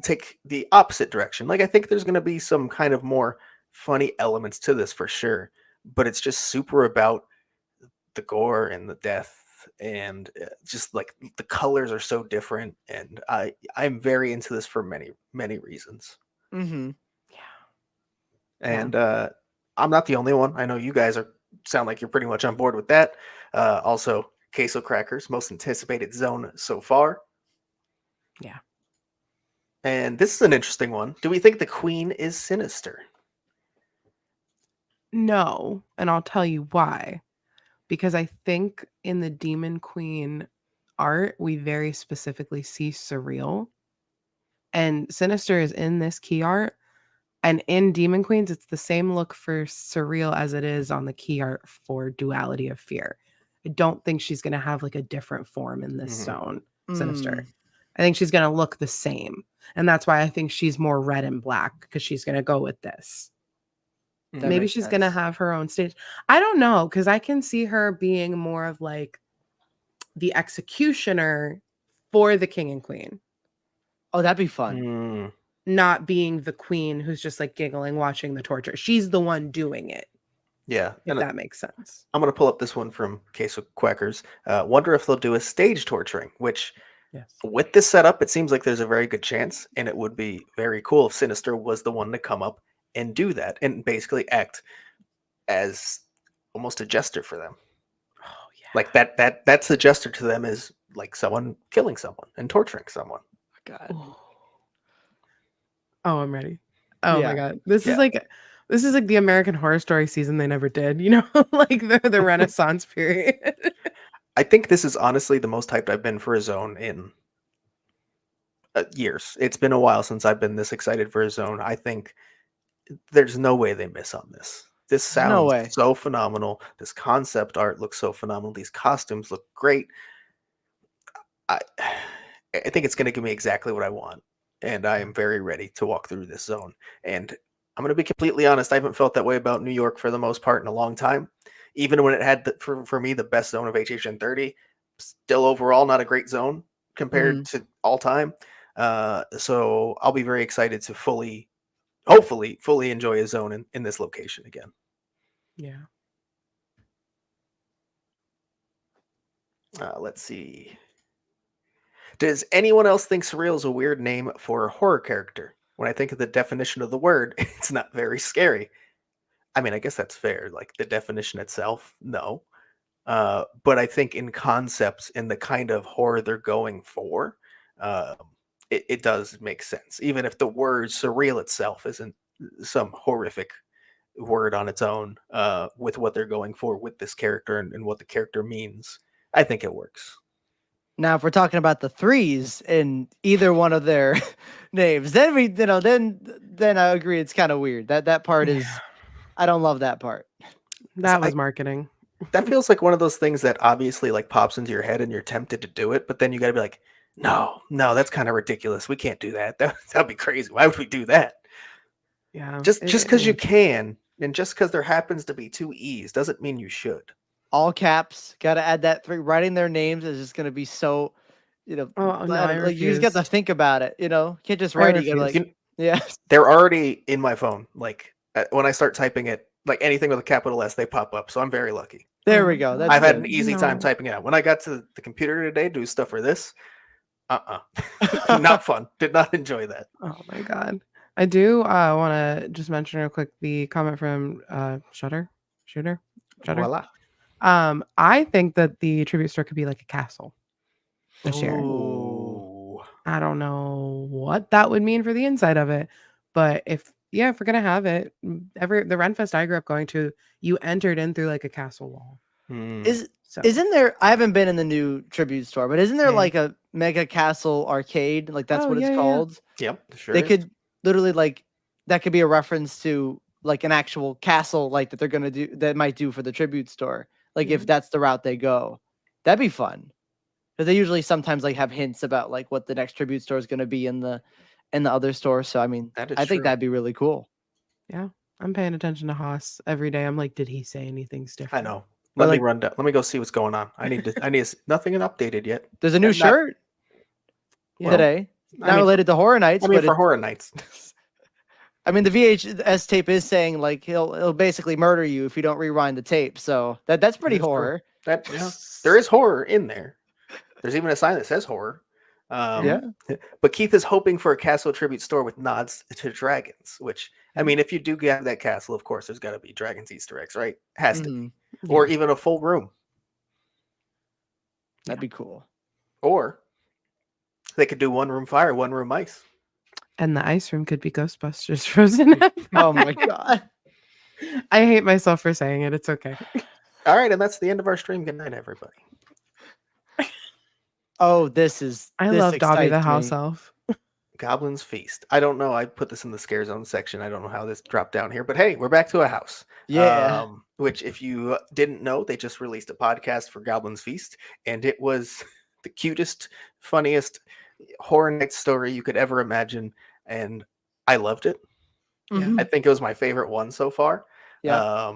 take the opposite direction. Like, I think there's going to be some kind of more funny elements to this for sure, but it's just super about the gore and the death, and just like the colors are so different, and I'm very into this for many reasons. Mm-hmm. And I'm not the only one. I know you guys sound like you're pretty much on board with that. Also, queso crackers, most anticipated zone so far. Yeah. And this is an interesting one. Do we think the queen is sinister? No, and I'll tell you why. Because I think in the Demon Queen art, we very specifically see surreal. And Sinister is in this key art. And in Demon Queens, it's the same look for surreal as it is on the key art for Duality of Fear. I don't think she's going to have like a different form in this zone, Sinister. I think she's going to look the same. And that's why I think she's more red and black, because she's going to go with this. Maybe she's going to have her own stage. I don't know, because I can see her being more of like the executioner for the king and queen. Oh, that'd be fun. Not being the queen who's just like giggling, watching the torture. She's the one doing it. Yeah. If that makes sense. I'm going to pull up this one from Queso Quackers. Wonder if they'll do a stage torturing, which with this setup, it seems like there's a very good chance, and it would be very cool if Sinister was the one to come up and do that and basically act as almost a jester for them. Oh yeah. Like that's the jester to them, is like someone killing someone and torturing someone. God. Oh, I'm ready. Oh my God. This is like the American Horror Story season they never did, you know, like the Renaissance period. I think this is honestly the most hyped I've been for a zone in years. It's been a while since I've been this excited for a zone. I think there's no way they miss on this. This sounds so phenomenal. This concept art looks so phenomenal. These costumes look great. I think it's going to give me exactly what I want, and I am very ready to walk through this zone. And I'm going to be completely honest, I haven't felt that way about New York for the most part in a long time. Even when it had, for me, the best zone of HHN 30, still overall not a great zone compared to all time. So I'll be very excited to hopefully fully enjoy a zone in this location again. Yeah. Let's see. Does anyone else think surreal is a weird name for a horror character? When I think of the definition of the word, it's not very scary. I mean, I guess that's fair. Like the definition itself, no. But I think in concepts, in the kind of horror they're going for, it does make sense. Even if the word surreal itself isn't some horrific word on its own, with what they're going for with this character and what the character means, I think it works. Now, if we're talking about the threes in either one of their names, then then I agree it's kind of weird. That part is, I don't love that part. That was marketing. That feels like one of those things that obviously like pops into your head and you're tempted to do it, but then you got to be like, no, that's kind of ridiculous. We can't do that. That'd be crazy. Why would we do that? Yeah. Just because you can, and just because there happens to be two E's doesn't mean you should. All caps, got to add that 3. Writing their names is just going to be so, like you just got to think about it, can't just write it. You gotta, like, they're already in my phone. Like when I start typing it, like anything with a capital S, they pop up. So I'm very lucky. There we go. I've had an easy time typing it out. When I got to the computer today, do stuff for this. Not fun. Did not enjoy that. Oh my God. I do want to just mention real quick the comment from Shooter. Voila. I think that the tribute store could be like a castle this year. I don't know what that would mean for the inside of it, but if we're gonna have it, the Renfest I grew up going to, you entered in through like a castle wall. So Isn't there? I haven't been in the new tribute store, but isn't there Same. like a Mega Castle arcade? Like that's Oh, what it's yeah, yeah. called. Yep, sure. They is. could literally like that could be a reference to like an actual castle like that they're gonna do that might do for the tribute store. Like Yeah. if that's the route they go, that'd be fun. Because they usually sometimes like have hints about like what the next tribute store is gonna be in the other store. So I mean, That is I think true. that'd be really cool. Yeah. I'm paying attention to Haas every day. I'm like, did he say anything I different? know. Or, Let me like- run down. Let me go see what's going on. I need nothing updated yet. There's a new And not- shirt Yeah. today. Not I mean, related to Horror Nights, I mean but for it's Horror Nights. I mean, the VHS tape is saying like he'll basically murder you if you don't rewind the tape. So that's pretty is true. horror. That there is horror in there. There's even a sign that says horror. Yeah. But Keith is hoping for a castle tribute store with nods to dragons. Which I mean, if you do get that castle, of course, there's got to be dragons Easter eggs, right? Has to be, Mhm. or even a full room, That'd be cool. or they could do one room fire, one room ice. And the ice room could be Ghostbusters frozen. Oh my god. I hate myself for saying it. It's okay. All right, and that's the end of our stream. Good night, everybody. Oh, this I love Dobby the excites house me. elf. Goblin's Feast. I don't know. I put this in the scare zone section. I don't know how this dropped down here, but hey, we're back to a house. Yeah. Which, if you didn't know, they just released a podcast for Goblin's Feast, and it was the cutest, funniest Horror Nights story you could ever imagine, and I loved it. Mhm. I think it was my favorite one so far. Yeah.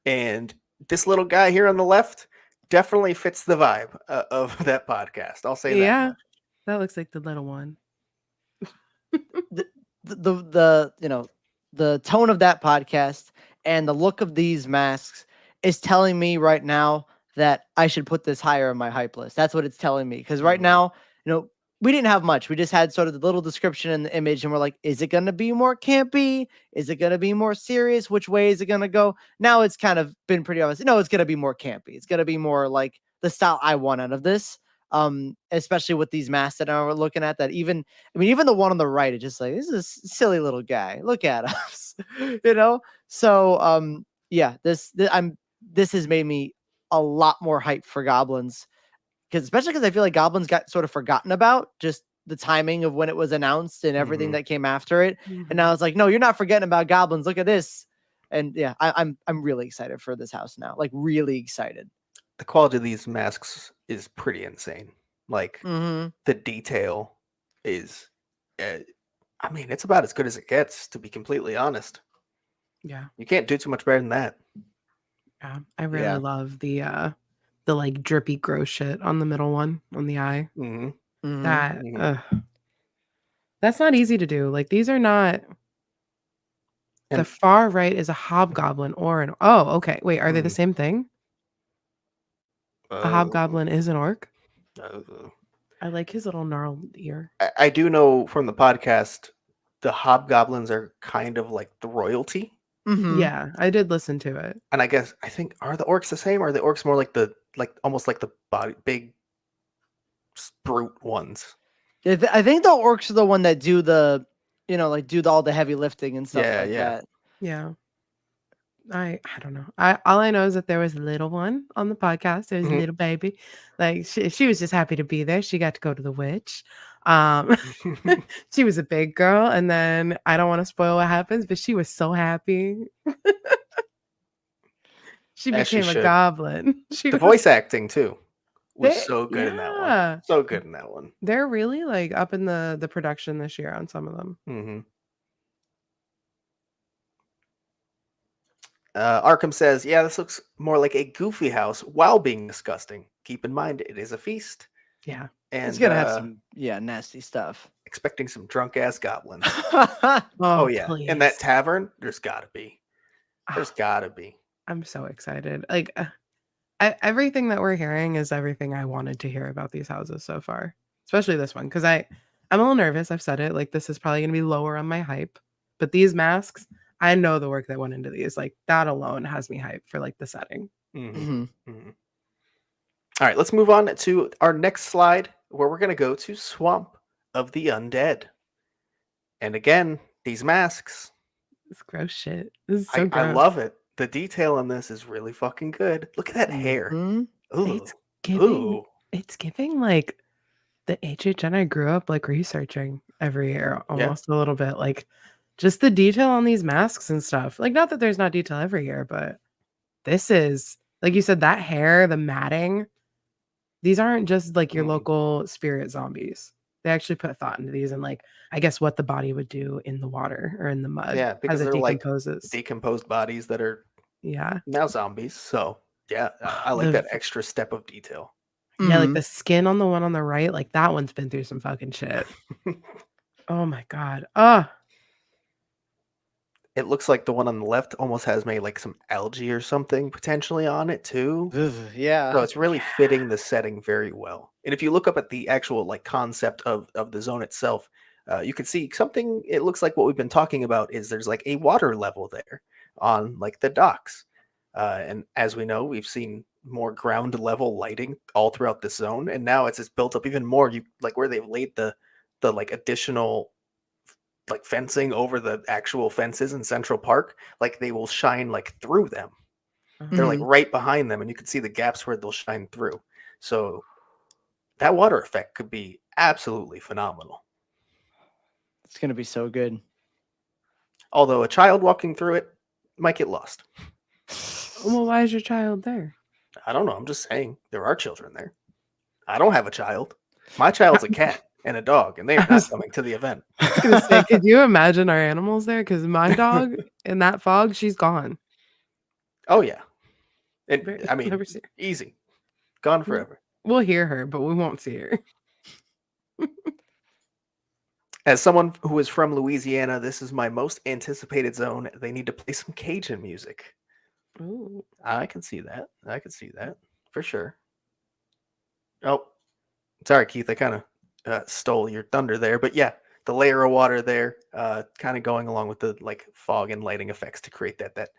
And this little guy here on the left definitely fits the vibe of that podcast. I'll say that. Yeah. much. That looks like the little one. The you know the tone of that podcast and the look of these masks is telling me right now that I should put this higher on my hype list. That's what it's telling me. Because right Mhm. now, we didn't have much. We just had sort of the little description in the image, and we're like, is it going to be more campy? Is it going to be more serious? Which way is it going to go? Now it's kind of been pretty obvious. No, it's going to be more campy. It's going to be more like the style I want out of this. Especially with these masks that we're looking at. That even the one on the right, it's just like, this is a silly little guy. Look at us, So yeah, this has made me a lot more hype for goblins. Especially because I feel like Goblins got sort of forgotten about, just the timing of when it was announced and everything Mhm. that came after it. And now it's like, no, you're not forgetting about Goblins. Look at this. And yeah, I'm really excited for this house now. Like really excited. The quality of these masks is pretty insane. Like Mm-hmm. the detail is, I mean, it's about as good as it gets. To be completely honest, Yeah. you can't do too much better than that. Yeah. I really Yeah. love the like drippy gross shit on the middle one on the eye. Mm-hmm. That Mhm. that's not easy to do. Like these are not. The And- far right is a hobgoblin or an. Oh, okay. Wait, are they the Mhm. same thing? A hobgoblin is an orc. I like his little gnarled ear. I do know from the podcast, the hobgoblins are kind of like the royalty. Mm-hmm. Yeah, I did listen to it. And I think are the orcs the same? Or are the orcs more like almost like the big brute ones? Yeah, I think the orcs are the one that do the, all the heavy lifting and stuff Yeah, like yeah. that. Yeah. I don't know. All I know is that there was a little one on the podcast. There was Mhm. a little baby. Like she was just happy to be there. She got to go to the witch. She was a big girl, and then I don't want to spoil what happens, but she was so happy. She As she became a should. goblin. She The was- voice acting too was They- so good in that yeah. one. So good in that one. They're really like up in the production this year on some of them. Mm-hmm. Arkham says, "Yeah, this looks more like a goofy house while being disgusting. Keep in mind, it is a feast, Yeah. and It's gonna have some nasty stuff. expecting some drunk ass goblins. Oh, Oh yeah, in that please. tavern, there's gotta be. There's Ah, gotta be. I'm so excited. Like everything that we're hearing is everything I wanted to hear about these houses so far, especially this one because I'm a little nervous. I've said it. Like this is probably gonna be lower on my hype, but these masks, I know the work that went into these. Like that alone has me hyped for like the setting. Mhm, mhm. All right, let's move on to our next slide, where we're gonna go to Swamp of the Undead. And again, these masks, It's gross shit. This is so I gross. love it. The detail on this is really fucking good. Look at that hair. Mhm. Ooh. It's giving. Ooh. It's giving like the HHN I grew up like researching every year, Yeah. almost a little bit. Like just the detail on these masks and stuff. Like not that there's not detail every year, but this is like you said, that hair, the matting. These aren't just like your Mhm. local spirit zombies. They actually put thought into these and like I guess what the body would do in the water or in the mud Yeah, because as it they're like decomposes. decomposed bodies that are Yeah. now zombies. So yeah, I like The that extra step of detail. Yeah, like Mhm. the skin on the one on the right, like that one's been through some fucking shit. Oh my god. It looks like the one on the left almost has maybe like some algae or something potentially on it too. Ugh, So yeah. it's really fitting the setting very well. And if you look up at the actual like concept of the zone itself, you can see something. It looks like what we've been talking about is there's like a water level there on like the docks, and as we know, we've seen more ground level lighting all throughout the zone, and now it's just built up even more. You like where they've laid the like additional like fencing over the actual fences in Central Park, like they will shine like through them. They're like Mhm. right behind them, and you can see the gaps where they'll shine through. So that water effect could be absolutely phenomenal. It's gonna be so good. Although a child walking through it might get lost. Well, why is your child there? I don't know. I'm just saying there are children there. I don't have a child. My child's a cat and a dog, and they are I not was, coming to the event. I was gonna say, could you imagine our animals there? Because my dog in that fog, she's gone. Oh yeah, and Very- I mean never see her. easy, gone We'll, forever. we'll hear her, but we won't see her. As someone who is from Louisiana, this is my most anticipated zone. They need to play some Cajun music. Ooh. I can see that. I can see that for sure. Oh, sorry, Keith. I kind of stole your thunder there, but yeah, the layer of water there, kind of going along with the like fog and lighting effects to create that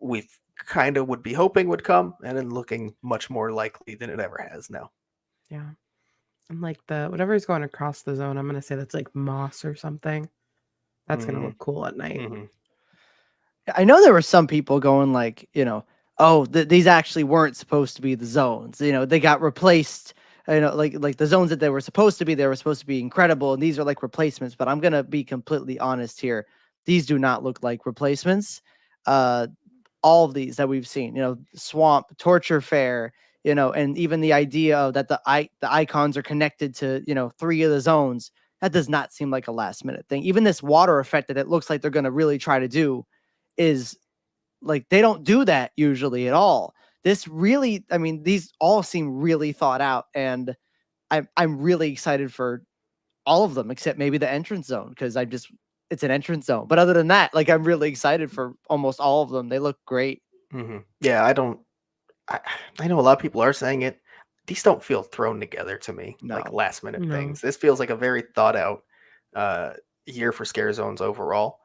we kind of would be hoping would come, and then looking much more likely than it ever has now. Yeah. And like the whatever is going across the zone, I'm gonna say that's like moss or something. That's gonna Hmm. look cool at night. Hmm. I know there were some people going like, oh, these actually weren't supposed to be the zones. They got replaced. Like the zones that they were supposed to be, they were supposed to be incredible, and these are like replacements. But I'm gonna be completely honest here. These do not look like replacements. All of these that we've seen, Swamp, Torture Fair, and even the idea of that the icons are connected to, 3 of the zones. That does not seem like a last minute thing. Even this water effect that it looks like they're going to really try to do is like they don't do that usually at all. This really, I mean, these all seem really thought out, and I'm really excited for all of them except maybe the entrance zone because it's an entrance zone. But other than that, like I'm really excited for almost all of them. They look great. Hmm. Yeah, I don't. I know a lot of people are saying it. These don't feel thrown together to me like No. last minute No. things. This feels like a very thought out uh, year for Scare Zones overall.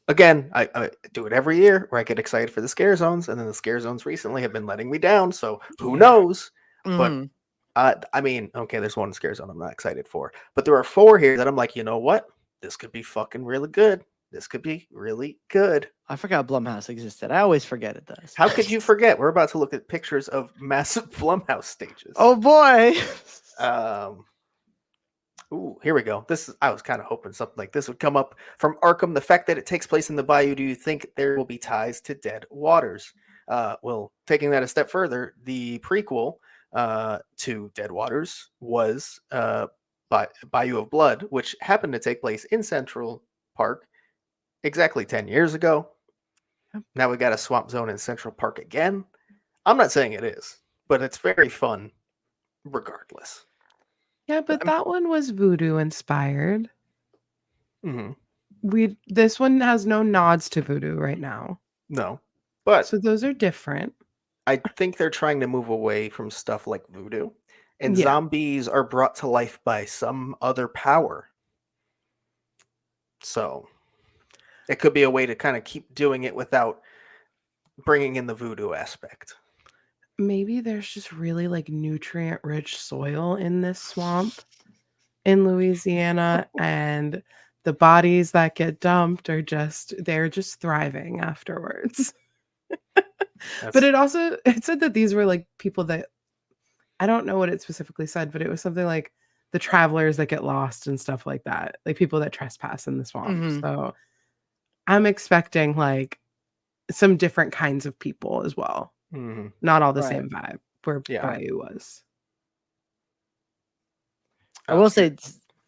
Again, I do it every year where I get excited for the Scare Zones, and then the Scare Zones recently have been letting me down. So who Yeah. knows? But Mhm. I mean, okay, there's one Scare Zone I'm not excited for, but there are 4 here that I'm like, you know what? This could be fucking really good. This could be really good. I forgot Blumhouse existed. I always forget it does. How could you forget? We're about to look at pictures of massive Blumhouse stages. Oh boy. Um, ooh, here we go. I was kind of hoping something like this would come up from Arkham. The fact that it takes place in the bayou, do you think there will be ties to Dead Waters? Well, taking that a step further, the prequel to Dead Waters was Bayou of Blood, which happened to take place in Central Park exactly 10 years ago. Yep. Now we got a swamp zone in Central Park again. I'm not saying it is, but it's very fun regardless. Yeah, but that one was voodoo inspired. Hmm. This one has no nods to voodoo right now. No, but So those are different. I think they're trying to move away from stuff like voodoo, and Yeah. zombies are brought to life by some other power. So it could be a way to kind of keep doing it without bringing in the voodoo aspect. Maybe there's just really like nutrient rich soil in this swamp in Louisiana and the bodies that get dumped are they're just thriving afterwards. But it said that these were like people that, I don't know what it specifically said, but it was something like the travelers that get lost and stuff like that, like people that trespass in the swamp. Mhm. So I'm expecting like some different kinds of people as well. Mhm. Not all the Right. same vibe where Yeah. Bayou was. I will say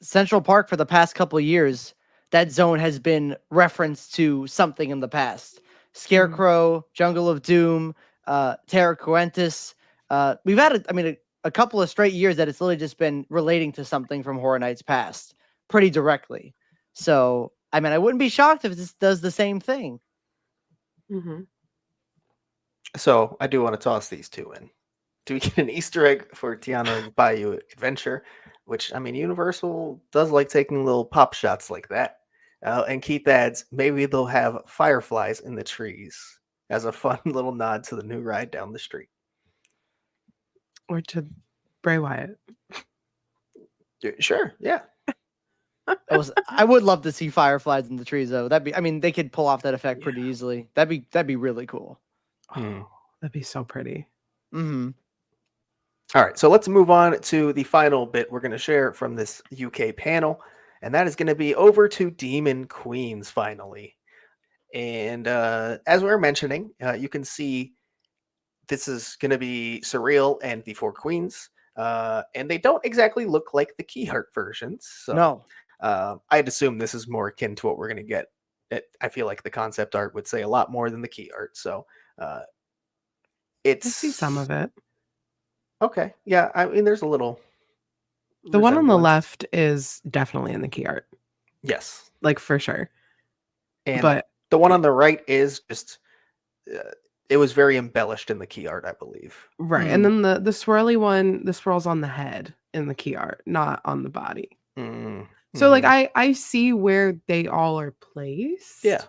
Central Park for the past couple of years, that zone has been referenced to something in the past. Scarecrow, Jungle of Doom, Terra Coentus. We've had, a couple of straight years that it's literally just been relating to something from Horror Nights past pretty directly. So, I mean, I wouldn't be shocked if this does the same thing. Mm-hmm. So I do want to toss these two in. Do we get an Easter egg for Tiana's Bayou Adventure? Which, I mean, Universal does like taking little pop shots like that. And Keith adds, maybe they'll have fireflies in the trees as a fun little nod to the new ride down the street. Or to Bray Wyatt. Sure, yeah. I would love to see fireflies in the trees, though. They could pull off that effect pretty easily. That'd be really cool. Oh, that'd be so pretty. Mm-hmm. All right, so let's move on to the final bit we're going to share from this UK panel, and that is going to be over to Demon Queens finally. And as we were mentioning, you can see this is going to be SURR3AL and the Four Queens, and they don't exactly look like the key art versions. So No. I'd assume this is more akin to what we're going to get. I feel like the concept art would say a lot more than the key art. So I it's see some of it. Okay. Yeah. I mean, there's a little. The one on the resemblance. left is definitely in the key art. Yes. Like for sure. And but the one on the right is just. It was very embellished in the key art, I believe. Right. And then the swirly one, the swirl's on the head in the key art, not on the body. So like I see where they all are placed. Yeah.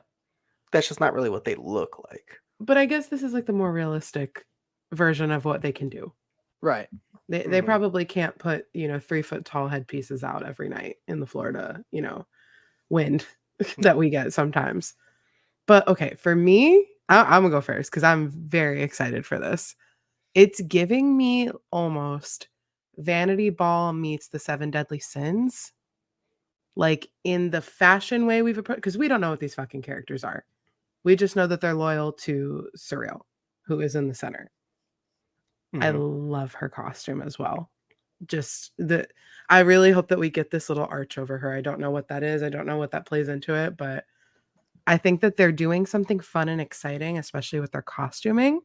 That's just not really what they look like. But I guess this is like the more realistic version of what they can do. Right. They probably can't put, 3 foot tall headpieces out every night in the Florida, wind that we get sometimes. But okay, for me, I'm gonna go first because I'm very excited for this. It's giving me almost Vanity Ball meets the 7 Deadly Sins. Like in the fashion way we've approached, because we don't know what these fucking characters are. We just know that they're loyal to SURR3AL, who is in the center. I love her costume as well. I really hope that we get this little arch over her. I don't know what that is. I don't know what that plays into it, but I think that they're doing something fun and exciting, especially with their costuming.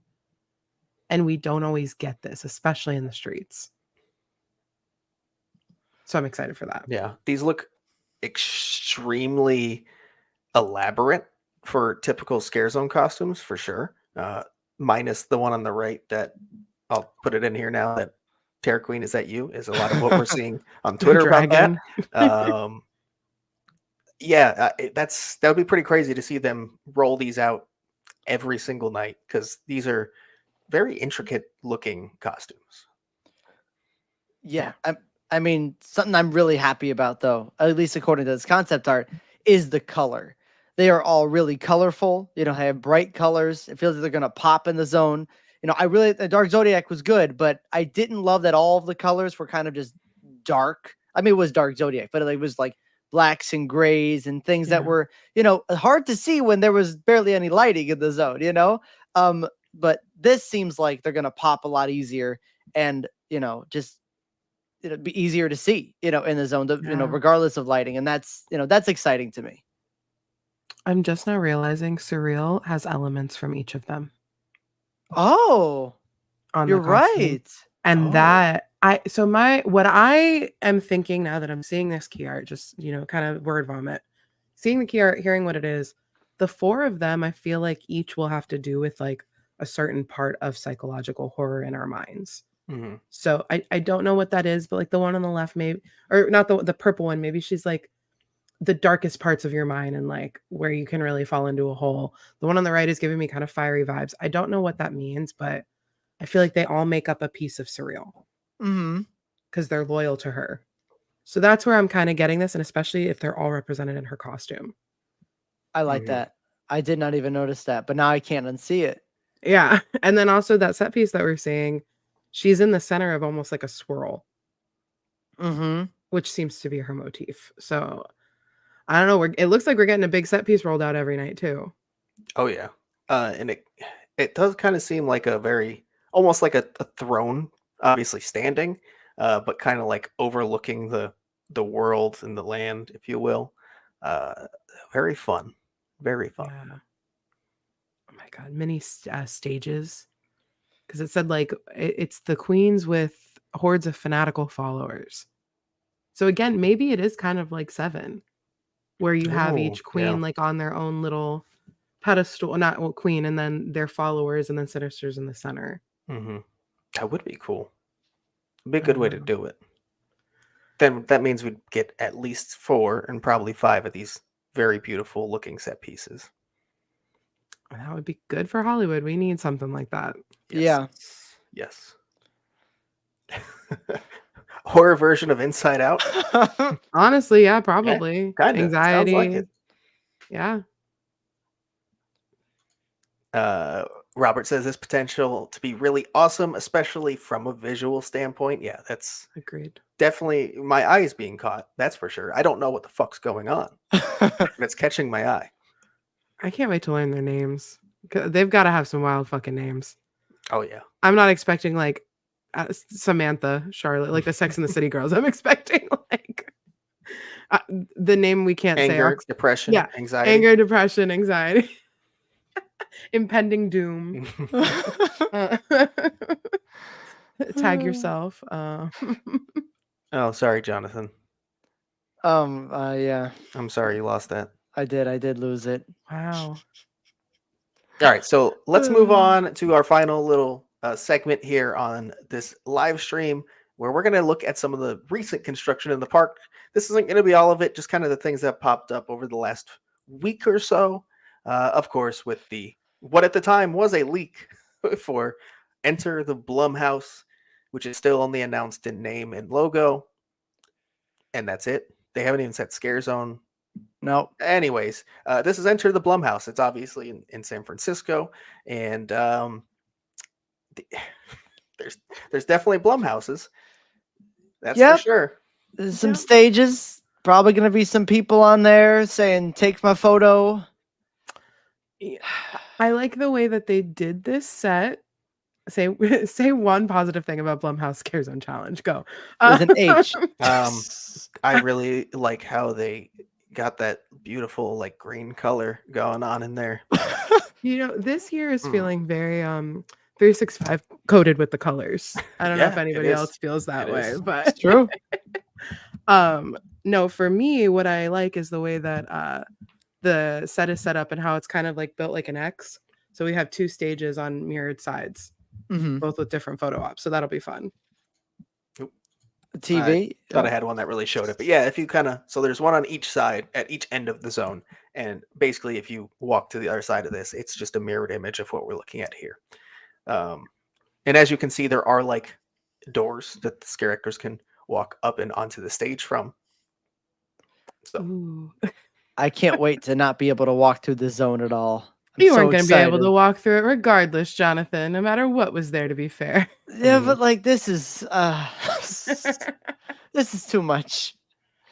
And we don't always get this, especially in the streets. So I'm excited for that. Yeah. These look extremely elaborate for typical Scarezone costumes, for sure. Minus the one on the right that I'll put it in here now that Terror Queen, is that you? Is a lot of what we're seeing on Twitter about that. That would be pretty crazy to see them roll these out every single night because these are very intricate looking costumes. Yeah. I mean, something I'm really happy about, though, at least according to this concept art, is the color. They are all really colorful. They have bright colors. It feels like they're going to pop in the zone. The Dark Zodiac was good, but I didn't love that all of the colors were kind of just dark. I mean, it was Dark Zodiac, but it was like blacks and grays and things that were, hard to see when there was barely any lighting in the zone, but this seems like they're going to pop a lot easier and, just it'll be easier to see, in the zone, regardless of lighting. And that's exciting to me. I'm just now realizing SURR3AL has elements from each of them. Oh, you're right. And what I am thinking now that I'm seeing this key art, just, kind of word vomit, seeing the key art, hearing what it is, the 4 of them, I feel like each will have to do with like a certain part of psychological horror in our minds. So I don't know what that is, but like the one on the left, maybe, or not the purple one, maybe she's like the darkest parts of your mind and like where you can really fall into a hole. The one on the right is giving me kind of fiery vibes. I don't know what that means, but I feel like they all make up a piece of SURR3AL because they're loyal to her. So that's where I'm kind of getting this, and especially if they're all represented in her costume. I like that. I did not even notice that, but now I can't unsee it. Yeah. And then also that set piece that we're seeing, she's in the center of almost like a swirl, Mm-hmm. which seems to be her motif. So I don't know. It looks like we're getting a big set piece rolled out every night too. Oh yeah, and it does kind of seem like a very almost like a throne, obviously standing, but kind of like overlooking the world and the land, if you will. Uh, Very fun, very fun. Yeah. Oh my god, many stages. Because it said like it's the queens with hordes of fanatical followers. So again, maybe it is kind of like Seven, where you have Oh each yeah. queen like on their own little pedestal, not well, queen, and then their followers, and then Sinister's in the center. Hmm. That would be cool. Be a I good don't way to know. do it. Then that means we'd get at least 4 and probably 5 of these very beautiful looking set pieces. That would be good for Hollywood. We need something like that. Yeah. Yes. Horror version of Inside Out. Honestly, yeah, probably. Kind of. Sounds like Anxiety. it. Yeah. Robert says this potential to be really awesome, especially from a visual standpoint. Yeah, that's Agreed. definitely my eye is being caught. That's for sure. I don't know what the fuck's going on, but it's catching my eye. I can't wait to learn their names. They've got to have some wild fucking names. Oh yeah. I'm not expecting like Samantha, Charlotte, like the Sex and the City girls. I'm expecting like the name we can't Anger, say. depression, Yeah, anxiety. anger, depression, anxiety, impending doom. Tag yourself. Oh, sorry, Jonathan. Yeah, I'm sorry you lost that. I did lose it. Wow. All right, so let's move on to our final little segment here on this live stream where we're going to look at some of the recent construction in the park. This isn't going to be all of it, just kind of the things that popped up over the last week or so. Of course, with what at the time was a leak for Enter the Blumhouse, which is still only announced in name and logo. And that's it. They haven't even said Scarezone. No. Anyways, this is Enter the Blumhouse. It's obviously in San Francisco, and there's definitely Blumhouses. That's for sure. There's some stages. Probably gonna be some people on there saying, "Take my photo." Yeah. I like the way that they did this set. Say one positive thing about Blumhouse Scarezone Challenge. Go. With an H. I really like how they got that beautiful like green color going on in there. This year is feeling very 365 coated with the colors. I don't know if anybody else feels that way, but it's true. No, for me, what I like is the way that the set is set up and how it's kind of like built like an X. So we have 2 stages on mirrored sides, both with different photo ops. So that'll be fun. TV. I thought I had one that really showed it, but yeah, if you so there's one on each side at each end of the zone, and basically if you walk to the other side of this, it's just a mirrored image of what we're looking at here. And as you can see, there are like doors that the scare actors can walk up and onto the stage from. So I can't wait to not be able to walk through the zone at all. You weren't going to be able to walk through it regardless, Jonathan, no matter what was there to be fair. Yeah, but like this is this is too much.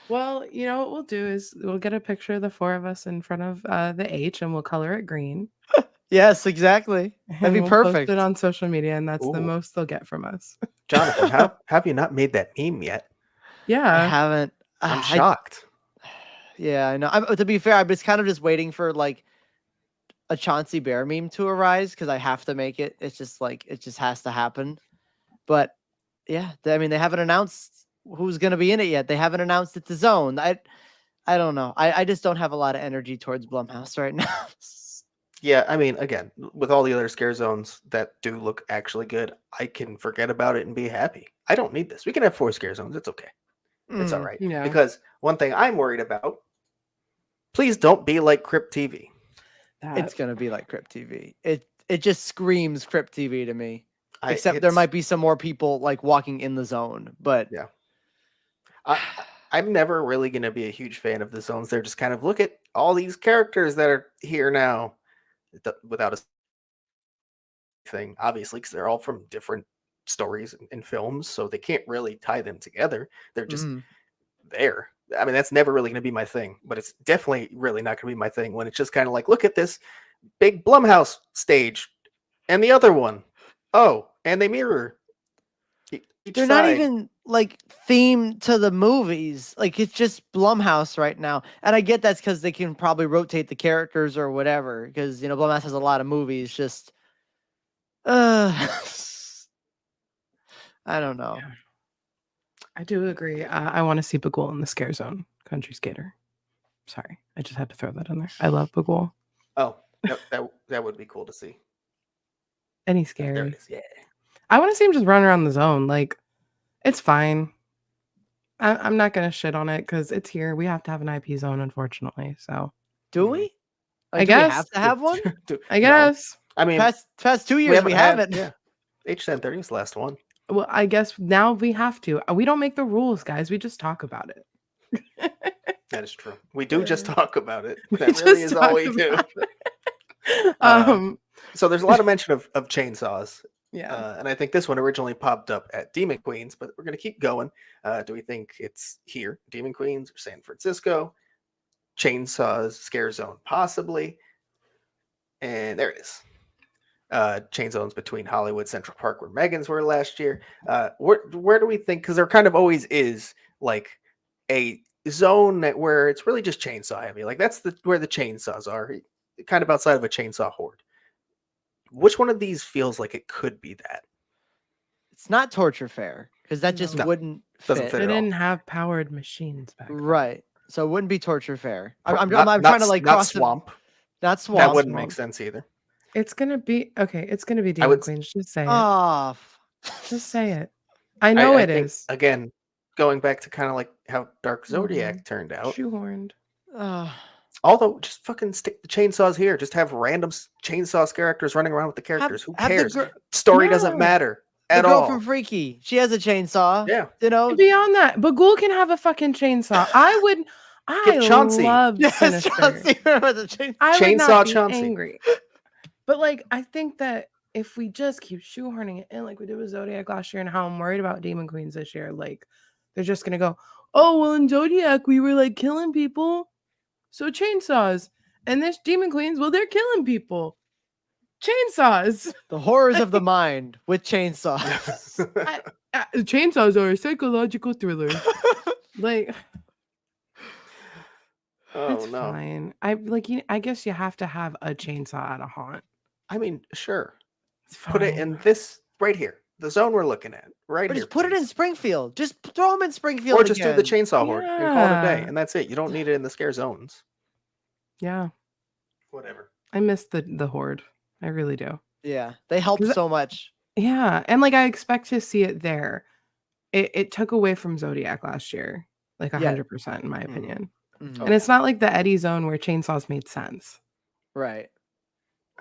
Well, what we'll do is we'll get a picture of the 4 of us in front of the H and we'll color it green. Yes, exactly. That'd be perfect. Post it on social media, and that's the most they'll get from us. Jonathan, how have you not made that meme yet? Yeah, I haven't. I'm shocked. Yeah, I know. To be fair, I'm just kind of just waiting for like a Chauncey Bear meme to arise because I have to make it. It's just like it just has to happen. But yeah, I mean, they haven't announced who's going to be in it yet. They haven't announced it to Zone. I don't know. I just don't have a lot of energy towards Blumhouse right now. Yeah, I mean, again, with all the other scare zones that do look actually good, I can forget about it and be happy. I don't need this. We can have 4 scare zones. It's okay. It's all right. Yeah. Because one thing I'm worried about, please don't be like Crypt TV. It's gonna be like Crypt TV. It just screams Crypt TV to me. Except there might be some more people like walking in the zone, but yeah. I'm never really gonna be a huge fan of the zones. They're just kind of look at all these characters that are here now, without a thing, obviously, because they're all from different stories and films, so they can't really tie them together. They're just there. I mean, that's never really going to be my thing, but it's definitely really not going to be my thing when it's just kind of like, look at this big Blumhouse stage and the other one. Oh, and they mirror each They're side. not even like themed to the movies. Like it's just Blumhouse right now. And I get that's because they can probably rotate the characters or whatever. Because Blumhouse has a lot of movies. Just I don't know. Yeah. I do agree. I want to see Bagul in the Scare Zone Country Skater. Sorry, I just had to throw that in there. I love Bagul. Oh, that would be cool to see. And he's There scary. it is. Yeah. I want to see him just run around the zone. Like, it's fine. I'm not going to shit on it because it's here. We have to have an IP zone, unfortunately. So, Do we? I Like, do guess. we have to have one? I guess. I mean, past 2 years we haven't. Yeah. HHN was the last one. Well, I guess now we have to. We don't make the rules, guys. We just talk about it. That is true. We do just talk about it. We That really just is all talk we do. about So there's a lot of mention of chainsaws. Yeah. And I think this one originally popped up at Demon Queens, but we're going to keep going. Do we think it's here, Demon Queens or San Francisco? Chainsaws, Scare Zone, possibly. And there it is. Chain zones between Hollywood, Central Park, where Megan's were last year. Where do we think? Because there kind of always is like a zone where it's really just chainsaw heavy. Like that's where the chainsaws are, kind of outside of a chainsaw horde. Which one of these feels like it could be that? It's not Torture Fair because that just No, wouldn't doesn't fit. fit They at all. didn't have powered machines back then. Right. So it wouldn't be Torture Fair. I'm Not trying to like not cross swamp. Not Swamp. That wouldn't Swamp. make sense either. It's gonna be okay. It's gonna be Demon would- Queens. Just say it. Oh, Just say it. I know I it think, is. Again, going back to kind of like how Dark Zodiac turned out. Shoehorned. Although, just fucking stick the chainsaws here. Just have random chainsaw characters running around with the characters. Who have the cares? gir- Story No. doesn't matter the at girl all. from Freaky, she has a chainsaw. Yeah. Beyond that, Bagul can have a fucking chainsaw. I Chauncey. love Yes, Sinister. Chauncey with the chainsaw. I would Chainsaw not be Chauncey. angry. But like, I think that if we just keep shoehorning it in like we did with Zodiac last year, and how I'm worried about Demon Queens this year, like they're just gonna go, oh well, in Zodiac we were like killing people, so chainsaws, and this Demon Queens, well, they're killing people, chainsaws. The horrors of the mind with chainsaws. Chainsaws are a psychological thriller. Like, Oh it's no. fine. I guess you have to have a chainsaw at a haunt. I mean, sure. It's Put it fine. in this right here. The zone we're looking at. Right Or here. just put it in please. Springfield. Just throw them in Springfield. Or just do the again. chainsaw horde and call it a day. Yeah. And that's it. You don't need it in the scare zones. Yeah, Whatever. I miss the horde. I really do. Yeah, they help 'Cause so much. Yeah, and like I expect to see it there. It took away from Zodiac last year, like Yeah. 100% in my opinion. Mhm. And it's not like the Eddie zone where chainsaws made sense. Right.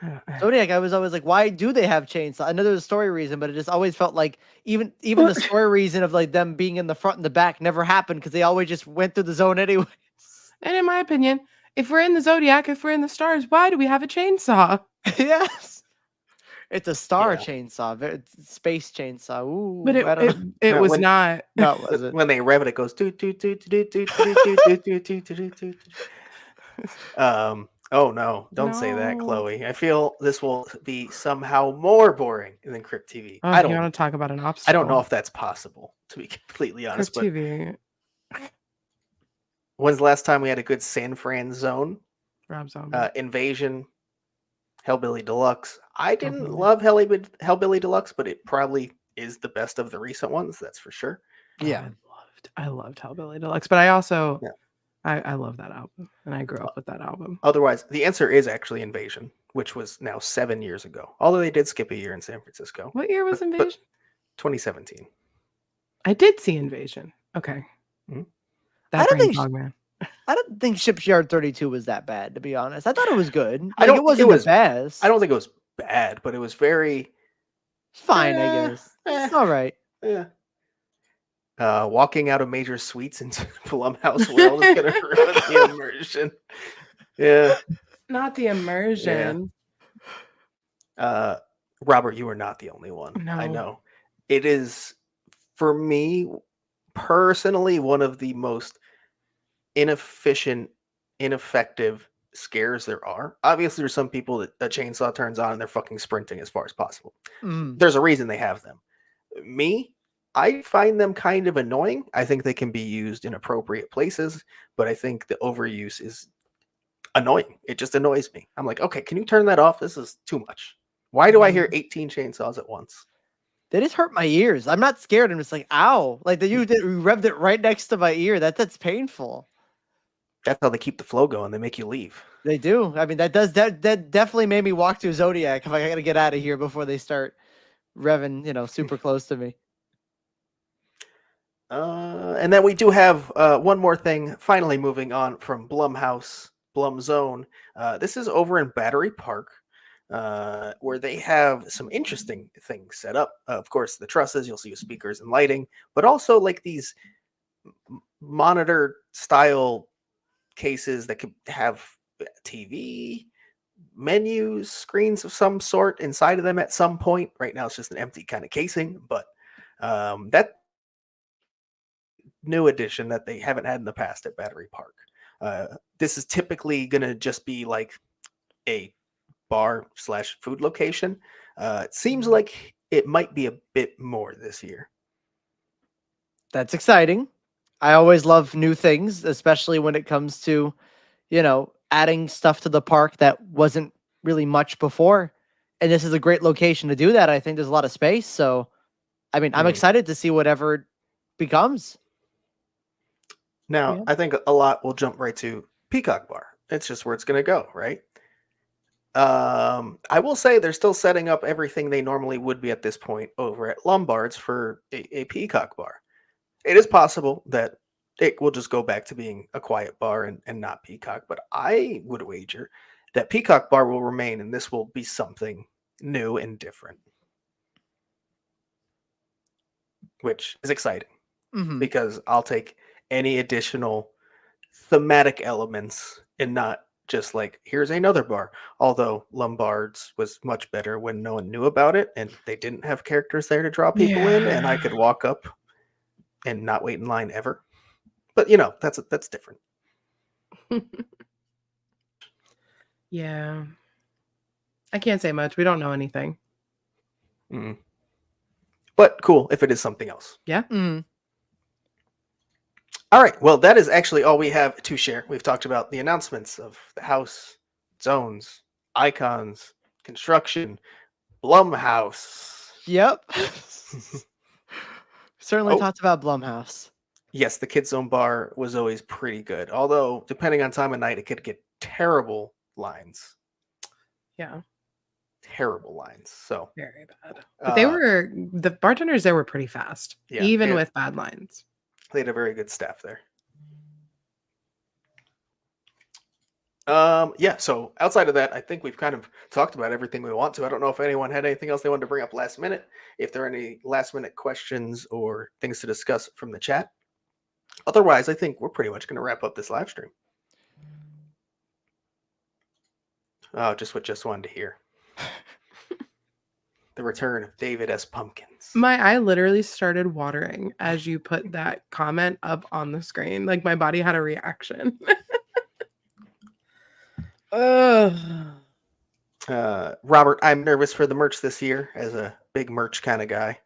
I Zodiac, I was always like, why do they have chainsaw? I know there's a story reason, but it just always felt like even the story reason of like them being in the front and the back never happened because they always just went through the zone anyway. And in my opinion, if we're in the Zodiac, if we're in the stars, why do we have a chainsaw? Yes. It's a star Yeah. chainsaw, it's space chainsaw. Ooh, But I don't know. it No, was when- not. No, it wasn't. When they rev it, it goes. Oh no! Don't say that, No. Chloe. I feel this will be somehow more boring than Crypt TV. Oh, I you don't. want to talk about an obstacle? I don't know if that's possible. To be completely honest, Crypt but TV. when's the last time we had a good San Fran zone? Rob Zombie. Invasion, Hellbilly Deluxe. I didn't Hellbilly. love Hellbilly Deluxe, but it probably is the best of the recent ones. That's for sure. Oh, Yeah. I loved Hellbilly Deluxe, but I also Yeah. I love that album, and I grew up with that album. Otherwise, the answer is actually Invasion, which was now 7 years ago. Although they did skip a year in San Francisco. What year was But- Invasion? 2017. I did see Invasion. Okay. Mhm. That I don't brain think fog, man. I don't think Shipyard 32 was that bad, to be honest. I thought it was good. I Like, don't it think wasn't it was- the best. I don't think it was bad, but it was very Fine, I Eh, guess. It's all right. yeah. Walking out of major suites into Blumhouse World is gonna ruin the immersion. Yeah. Not the immersion. Robert, you are not the only one. I No. know. It is, for me personally, one of the most inefficient, ineffective scares there are. Obviously, there's some people that a chainsaw turns on and they're fucking sprinting as far as possible. Mm. There's a reason they have them. Me, I find them kind of annoying. I think they can be used in appropriate places, but I think the overuse is annoying. It just annoys me. I'm like, okay, can you turn that off? This is too much. Why do I hear 18 chainsaws at once? They just hurt my ears. I'm not scared. I'm just like, ow! Like you revved it right next to my ear. That's painful. That's how they keep the flow going. They make you leave. They do. I mean, that definitely made me walk through Zodiac. If I gotta get out of here before they start revving, super close to me. And then we do have one more thing. Finally, moving on from Blum Zone. This is over in Battery Park, where they have some interesting things set up. Of course, the trusses. You'll see speakers and lighting, but also like these monitor style cases that could have TV, menus, screens of some sort inside of them at some point. Right now, it's just an empty kind of casing, but that new addition that they haven't had in the past at Battery Park. This is typically going to just be like a bar/food location. It seems like it might be a bit more this year. That's exciting. I always love new things, especially when it comes to, adding stuff to the park that wasn't really much before. And this is a great location to do that. I think there's a lot of space. So, I mean, I'm excited to see whatever it becomes. Now, Yeah. I think a lot will jump right to Peacock Bar. It's just where it's going to go, right? I will say they're still setting up everything they normally would be at this point over at Lombard's for a Peacock Bar. It is possible that it will just go back to being a quiet bar and not Peacock, but I would wager that Peacock Bar will remain and this will be something new and different, which is exciting because I'll take any additional thematic elements and not just like, here's another bar. Although Lombard's was much better when no one knew about it and they didn't have characters there to draw people in, and I could walk up and not wait in line ever. But that's different. Yeah. I can't say much. We don't know anything. But cool if it is something else. Yeah. All right. Well, that is actually all we have to share. We've talked about the announcements of the house, zones, icons, construction, Blumhouse. Yep. Certainly Oh. talked about Blumhouse. Yes, the Kids Zone bar was always pretty good. Although, depending on time of night, it could get terrible lines. Yeah. Terrible lines. So Very bad. But the bartenders there were pretty fast, Yeah, even yeah. with bad lines. They had a very good staff there. Yeah, so outside of that, I think we've kind of talked about everything we want to. I don't know if anyone had anything else they wanted to bring up last minute. If there are any last minute questions or things to discuss from the chat. Otherwise, I think we're pretty much going to wrap up this live stream. Oh, just what just wanted to hear. The return of David S. Pumpkins. My eye literally started watering as you put that comment up on the screen. Like my body had a reaction. Robert, I'm nervous for the merch this year as a big merch kind of guy.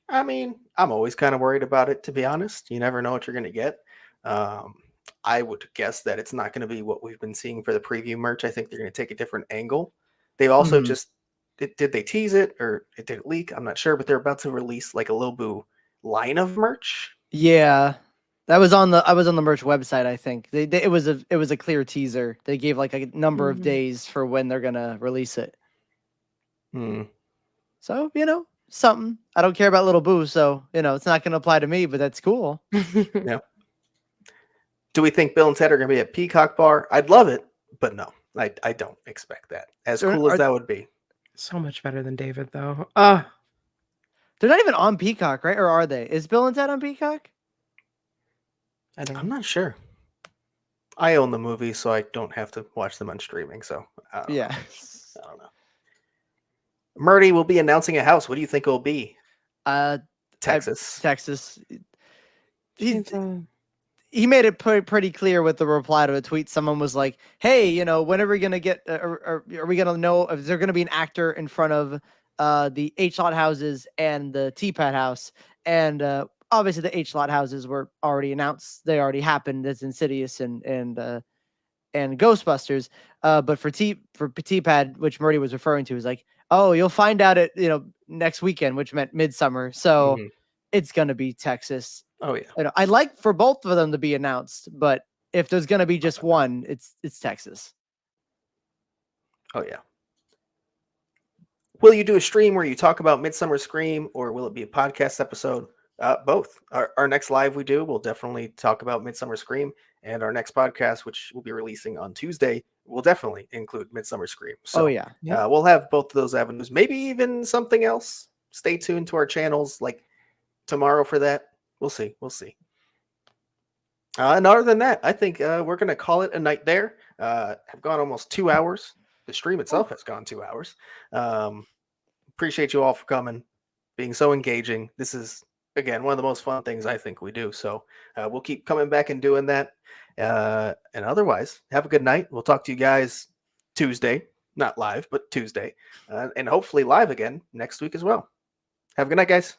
I mean, I'm always kind of worried about it, to be honest. You never know what you're going to get. I would guess that it's not going to be what we've been seeing for the preview merch. I think they're going to take a different angle. They've also did they tease it or it didn't leak? I'm not sure, but they're about to release like a Lil Boo line of merch. Yeah. I was on the merch website, I think. It was a clear teaser. They gave like a number of days for when they're gonna release it. So, something. I don't care about Little Boo, so it's not gonna apply to me, but that's cool. Yeah. Do we think Bill and Ted are gonna be at Peacock Bar? I'd love it, but no, I don't expect that. As cool as that would be. So much better than David, though. They're not even on Peacock, right? Or are they? Is Bill and Ted on Peacock? I don't know. I'm not sure. I own the movie, so I don't have to watch them on streaming. So Yeah. I don't know. Murdy will be announcing a house. What do you think it will be? Texas. Texas. It's, He made it pretty clear with the reply to a tweet. Someone was like, "Hey, you know, when are we gonna get? Are we gonna know if there's gonna be an actor in front of the H lot houses and the T-Pad house?" And obviously, the H lot houses were already announced. They already happened. It's Insidious and Ghostbusters. But for T-Pad, which Murdy was referring to, is like, "Oh, you'll find out at next weekend," which meant midsummer. So it's gonna be Texas. Oh yeah. I'd like for both of them to be announced, but if there's gonna be just one, it's Texas. Oh yeah. Will you do a stream where you talk about Midsummer Scream, or will it be a podcast episode? Both. Our next live we do, we'll definitely talk about Midsummer Scream, and our next podcast, which we'll be releasing on Tuesday, will definitely include Midsummer Scream. So yeah. We'll have both of those avenues. Maybe even something else. Stay tuned to our channels like tomorrow for that. We'll see. And other than that, I think we're going to call it a night there. Have gone almost 2 hours. The stream itself has gone 2 hours. Appreciate you all for coming, being so engaging. This is, again, one of the most fun things I think we do. So we'll keep coming back and doing that. And otherwise, have a good night. We'll talk to you guys Tuesday. Not live, but Tuesday. And hopefully live again next week as well. Have a good night, guys.